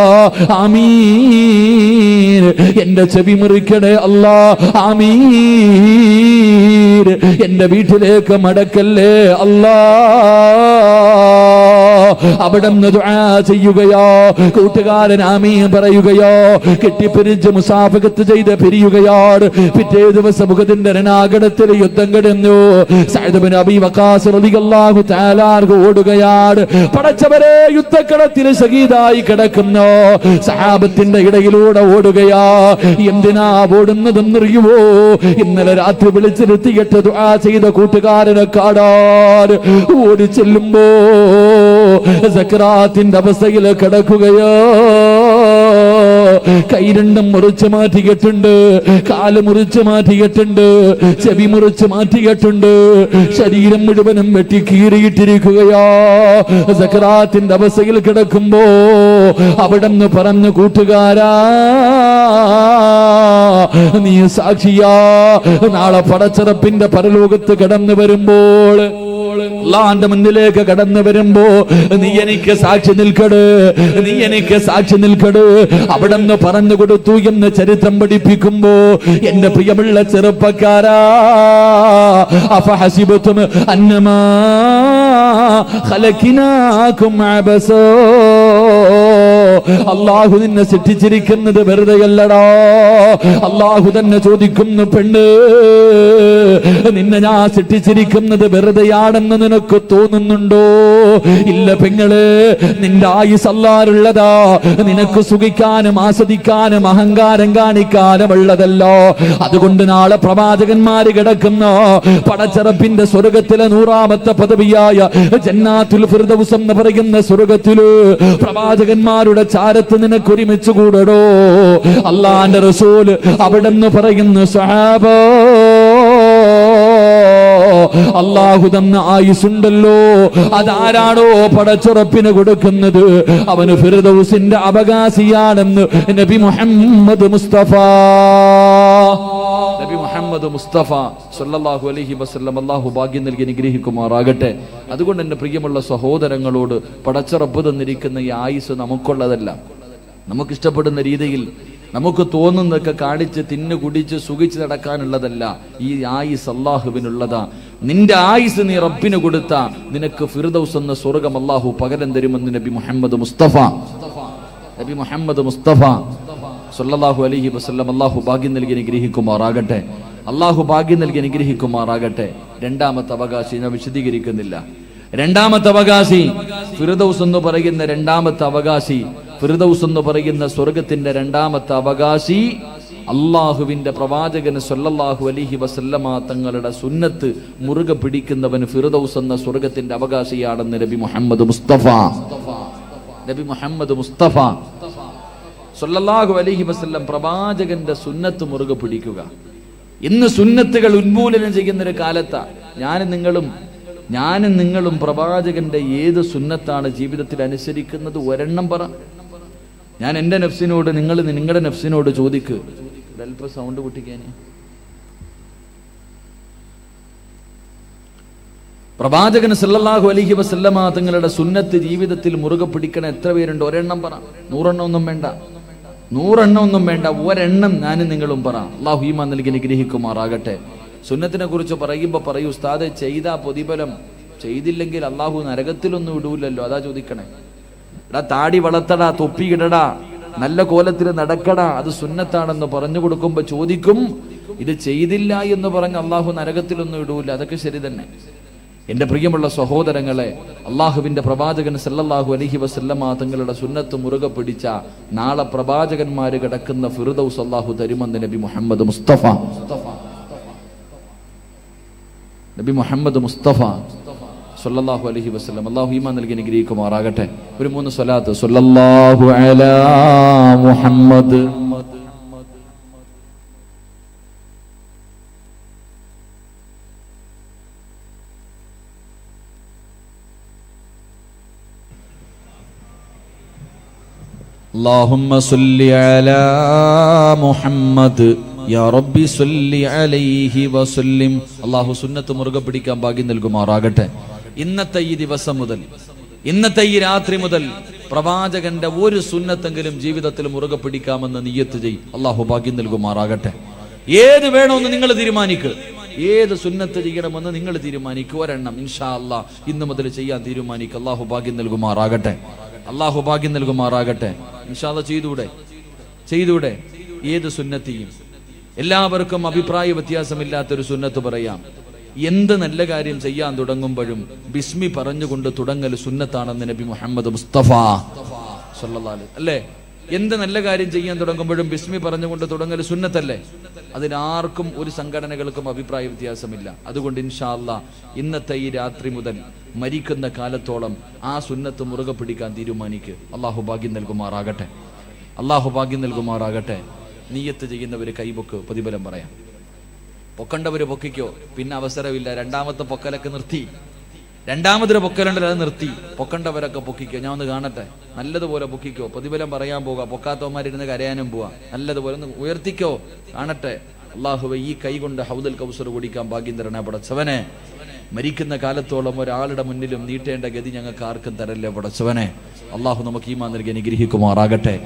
ആമീൻ. എന്റെ ചെവി മുറിക്കണേ അല്ലാ, ആമീൻ. എന്റെ വീട്ടിലേക്ക് മടക്കല്ലേ അല്ലാ. അവിടുന്ന് ദുആ ചെയ്യുകയോ, കൂട്ടുകാരൻ ആമീൻ പറയുകയോ, കെട്ടിപ്പിരിച്ച് മുസാഫഹത്ത് ചെയ്ത് പിരിയുകയാണ്. പിറ്റേ ദിവസം ഉഹദിന്റെ രണാകണത്തിൽ യുദ്ധം കിടന്നു. സഅദ് ഇബ്നു അബീ വഖാസ് റളിയല്ലാഹു തആല ഓടുകയാണ്. പടച്ചവരെ, യുദ്ധക്കളത്തിൽ ശഹീദായി കിടക്കുന്നു സഹാബത്തിന്റെ ഇടയിലൂടെ ഓടുകയാ. എന്തിനാ ഓടുന്നതെന്നറിയുമോ? ഇന്നലെ രാത്രി വിളിച്ചിരുത്തിയിട്ട് ദുആ ചെയ്ത കൂട്ടുകാരനെ കാണാൻ ഓടി ചെല്ലുമ്പോ സക്രാത്തിന്റെ അവസ്ഥയിൽ കിടക്കുകയോ. കൈ രണ്ടും മുറിച്ച് മാറ്റിയിട്ടുണ്ട്, കാല് മുറിച്ച് മാറ്റിയിട്ടുണ്ട്, ചെവി മുറിച്ച് മാറ്റിയിട്ടുണ്ട്, ശരീരം മുഴുവനും വെട്ടി കീറിയിട്ടിരിക്കുകയോ. സക്രാത്തിന്റെ അവസ്ഥയിൽ കിടക്കുമ്പോ അവിടെന്ന് പറഞ്ഞു, കൂട്ടുകാരാ, നീ സാക്ഷിയാ, നാളെ പടച്ചറപ്പിന്റെ പരലോകത്ത് കടന്നു വരുമ്പോൾ, അല്ലാഹുവിന്റെ മുന്നിലേക്ക് കടന്നു വരുമ്പോ നീ എനിക്ക് സാക്ഷി നിൽക്കട്, നീ എനിക്ക് സാക്ഷി നിൽക്കട്. അവിടെന്ന് പറഞ്ഞു കൊടുത്തു എന്ന് ചരിത്രം പഠിപ്പിക്കുമ്പോ, എന്റെ പ്രിയമുള്ള ചെറുപ്പക്കാരാ, അഫഹസിബതും അന്നമാ ഖലഖനാകും അബസാ, അല്ലാഹു നിന്നെ സൃഷ്ടിച്ചിരിക്കുന്നത് വെറുതെയല്ലടാ. അല്ലാഹു തന്നെ ചോദിക്കുന്നു, പെണ്ണ്, നിന്നെ ഞാൻ സൃഷ്ടിച്ചിരിക്കുന്നത് വെറുതെയാണെന്ന് നിനക്ക് തോന്നുന്നുണ്ടോ? ഇല്ല പെങ്ങള്, നിന്റെ ആയുസ് അല്ലാഹുള്ളതാ. നിനക്ക് സുഖിക്കാനും ആസ്വദിക്കാനും അഹങ്കാരം കാണിക്കാനും ഉള്ളതല്ലോ. അതുകൊണ്ട് നാളെ പ്രവാചകന്മാര് കിടക്കുന്ന പടച്ചറപ്പിന്റെ സ്വർഗത്തിലെ 100ാമത്തെ പദവിയായ ജന്നാത്തുൽ ഫിർദൗസ് എന്ന് പറയുന്ന സ്വർഗത്തില് പ്രവാചകന്മാരുടെ ചാരത്ത് നിനക്ക് ഒരുമിച്ച് കൂടടോ. അല്ലാഹുവിന്റെ റസൂല് അവിടെന്ന് പറയുന്നു, സഹാബാ, അല്ലാഹു തന്ന ആയുസുണ്ടല്ലോ, അതാരാണോ പടച്ചുറപ്പിന് കൊടുക്കുന്നത് അവന് ഫിർദൗസിന്റെ അവകാശിയാണെന്ന് നബി മുഹമ്മദ് മുസ്തഫ സല്ലല്ലാഹു അലൈഹി വസല്ലം അല്ലാഹു ഭാഗ്യം നൽകി അനുഗ്രഹിക്കുമാറാകട്ടെ. അതുകൊണ്ട് എന്റെ പ്രിയമുള്ള സഹോദരങ്ങളോട്, പടച്ചുറപ്പ് തന്നിരിക്കുന്ന ഈ ആയുസ് നമുക്കുള്ളതല്ല. നമുക്കിഷ്ടപ്പെടുന്ന രീതിയിൽ നമുക്ക് തോന്നുന്നതൊക്കെ കാണിച്ച് തിന്നു കുടിച്ച് സുഖിച്ച് നടക്കാനുള്ളതല്ല. ഈ ആയുസ് അല്ലാഹുവിനുള്ളതാ. നിന്റെ ആയുസ് നീ റബ്ബിന് കൊടുത്ത നിനക്ക് ഫിർദൗസ് എന്ന സ്വർഗം അല്ലാഹു പകരം തരുമെന്ന് നബി മുഹമ്മദ് മുസ്തഫ സല്ലല്ലാഹു അലൈഹി വസല്ലം അല്ലാഹു ഭാഗ്യം നൽകി അനുഗ്രഹിക്കുമാറാകട്ടെ. അല്ലാഹു ഭാഗ്യം നൽകി അനുഗ്രഹിക്കുമാറാകട്ടെ. രണ്ടാമത്തെ അവകാശി ഞാൻ വിശദീകരിക്കുന്നില്ല. രണ്ടാമത്തെ അവകാശി ഫിർദൗസ് എന്ന് പറയുന്ന രണ്ടാമത്തെ അവകാശി, ഫിർദൗസ് എന്ന് പറയുന്ന സ്വർഗത്തിന്റെ രണ്ടാമത്തെ അവകാശി അള്ളാഹുവിന്റെ പ്രവാചകന് സല്ലല്ലാഹു അലൈഹി വസല്ലമ തങ്ങളുടെ സുന്നത്ത് മുറുകെ പിടിക്കുന്നവൻ ഫിർദൗസ് എന്ന സ്വർഗത്തിന്റെ അവകാശിയാണെന്ന് നബി മുഹമ്മദ് മുസ്തഫ സല്ലല്ലാഹു അലൈഹി വസല്ലം പ്രവാചകന്റെ സുന്നത്ത് മുറുകെ പിടിക്കുക. ഇന്ന് സുന്നത്തുകൾ ഉന്മൂലനം ചെയ്യുന്ന ഒരു കാലത്താ ഞാനും നിങ്ങളും പ്രവാചകന്റെ ഏത് സുന്നത്താണ് ജീവിതത്തിൽ അനുസരിക്കുന്നത്? ഒരെണ്ണം പറ. ഞാൻ എൻ്റെ നഫ്സിനോട്, നിങ്ങൾ നിങ്ങളുടെ നഫ്സിനോട് ചോദിക്ക്. അല്പം സൗണ്ട് പൊട്ടിക്കാൻ. പ്രവാചകൻ സല്ലല്ലാഹു അലൈഹി വസല്ലമ തങ്ങളുടെ സുന്നത്ത് ജീവിതത്തിൽ മുറുകെ പിടിക്കണ എത്ര പേരുണ്ട്? ഒരെണ്ണം പറ. 100 ഒന്നും വേണ്ട, 100 വേണ്ട, ഒരെണ്ണം ഞാനും നിങ്ങളും പറ. അല്ലാഹു ഈമാൻ നൽകി അനുഗ്രഹിക്കുമാറാകട്ടെ. സുന്നത്തിനെ കുറിച്ച് പറയുമ്പോൾ പറയൂ, ഉസ്താദെ, ചെയ്താ പ്രതിഫലം, ചെയ്തില്ലെങ്കിൽ അല്ലാഹു നരകത്തിലൊന്നും ഇടൂലല്ലോ. അതാ ചോദിക്കണേ. എടാ, താടി വളർത്തടാ, തൊപ്പി ഇടടാ, നല്ല കോലത്തിൽ നടക്കടാ, അത് സുന്നത്താണെന്ന് പറഞ്ഞു കൊടുക്കുമ്പോ ചോദിക്കും, ഇത് ചെയ്തില്ല എന്ന് പറഞ്ഞ് അല്ലാഹു നരകത്തിലൊന്നും ഇടൂല. അതൊക്കെ ശരി തന്നെ. എന്റെ പ്രിയമുള്ള സഹോദരങ്ങളെ, അള്ളാഹുവിന്റെ പ്രവാചകൻ സല്ലല്ലാഹു അലൈഹി വസല്ലമ തങ്ങളുടെ സുന്നത്ത് മുറുകെ പിടിച്ച നാളെ പ്രവാചകന്മാര് കിടക്കുന്ന ഫിർദൗസ് അല്ലാഹു തരുമെന്ന് നബി മുഹമ്മദ് മുസ്തഫ സല്ലല്ലാഹു അലൈഹി വസല്ലം അല്ലാഹു ഈമാൻ നൽകി അനുഗ്രഹിക്കുമാറാകട്ടെ. ഒരു 3 സ്വലാത്ത്. സല്ലല്ലാഹു അലാ മുഹമ്മദ് اللهم صل على محمد യാ റബ്ബി സല്ലി അലൈഹി വസല്ലം. അല്ലാഹു സുന്നത്ത് മുറുകെ പിടിക്കാൻ ഭാഗ്യം നൽകുമാറാകട്ടെ. ഇന്നത്തെ ഈ ദിവസം മുതൽ, ഇന്നത്തെ ഈ രാത്രി മുതൽ പ്രവാചകന്റെ ഒരു സുന്നത്തെങ്കിലും ജീവിതത്തിൽ മുറുകെ പിടിക്കാമെന്ന് നിയ്യത്ത് ചെയ്. അല്ലാഹു ഭാഗ്യം നൽകുമാറാകട്ടെ. ഏത് വേണമെന്ന് നിങ്ങൾ തീരുമാനിക്കുക. ഏത് സുന്നത്ത് ചെയ്യണമെന്ന് നിങ്ങൾ തീരുമാനിക്കുക. ഒരെണ്ണം ഇൻഷാ അല്ലാഹ് ഇന്ന് മുതൽ ചെയ്യാൻ തീരുമാനിക്കുക. അള്ളാഹു ഭാഗ്യം നൽകുമാറാകട്ടെ. അള്ളാഹു ഭാഗ്യം നൽകുമാറാകട്ടെ. ഇൻഷാ അല്ലാഹ് ചെയ്തൂടെ ഏത് സുന്നത്തിയും. എല്ലാവർക്കും അഭിപ്രായ വ്യത്യാസമില്ലാത്തൊരു സുന്നത്ത് പറയാം. എന്ത് നല്ല കാര്യം ചെയ്യാൻ തുടങ്ങുമ്പോഴും ബിസ്മി പറഞ്ഞുകൊണ്ട് തുടങ്ങൽ സുന്നത്താണെന്ന് നബി മുഹമ്മദ് മുസ്തഫ സല്ലല്ലാഹു അലൈഹി അല്ലേ? എന്ത് നല്ല കാര്യം ചെയ്യാൻ തുടങ്ങുമ്പോഴും ബിസ്മി പറഞ്ഞുകൊണ്ട് തുടങ്ങൽ സുന്നത്തല്ലേ? അതിനാർക്കും ഒരു സംഘടനകൾക്കും അഭിപ്രായ വ്യത്യാസമില്ല. അതുകൊണ്ട് ഇൻഷാ അല്ലാഹ് ഇന്നത്തെ ഈ രാത്രി മുതൽ മരിക്കുന്ന കാലത്തോളം ആ സുന്നത്ത് മുറുകെ പിടിക്കാൻ തീരുമാനിക്കുക. അള്ളാഹു ഭാഗ്യം നൽകുമാറാകട്ടെ. അള്ളാഹു ഭാഗ്യം നൽകുമാറാകട്ടെ. നിയ്യത്ത് ചെയ്യുന്നവര് കൈപൊക്ക്, പ്രതിഫലം പറയാം. പൊക്കണ്ടവര് പൊക്കിക്കോ, പിന്നെ അവസരമില്ല. രണ്ടാമത്തെ പൊക്കലൊക്കെ നിർത്തി. രണ്ടാമതൊരു പൊക്കലുണ്ടല്ലോ, അത് നിർത്തി. പൊക്കണ്ടവരൊക്കെ പൊക്കിക്കോ. ഞാൻ ഒന്ന് കാണട്ടെ. നല്ലതുപോലെ പൊക്കിക്കോ, പ്രതിഫലം പറയാൻ പോകാം. പൊക്കാത്തവന്മാരിരുന്ന് കരയാനും പോവാ. നല്ലതുപോലെ ഒന്ന് ഉയർത്തിക്കോ, കാണട്ടെ. അള്ളാഹുവേ, ഈ കൈ കൊണ്ട് ഹൗദുൽ കൗസർ കുടിക്കാൻ ഭാഗ്യം തരണേ പടച്ചവനെ. മരിക്കുന്ന കാലത്തോളം ഒരാളുടെ മുന്നിലും നീട്ടേണ്ട ഗതി ഞങ്ങൾക്ക് ആർക്കും തരല്ലേ പടച്ചവനെ. അള്ളാഹു നമുക്ക് ഈമാൻ നൽകി അനുഗ്രഹിക്കുമാറാകട്ടെ.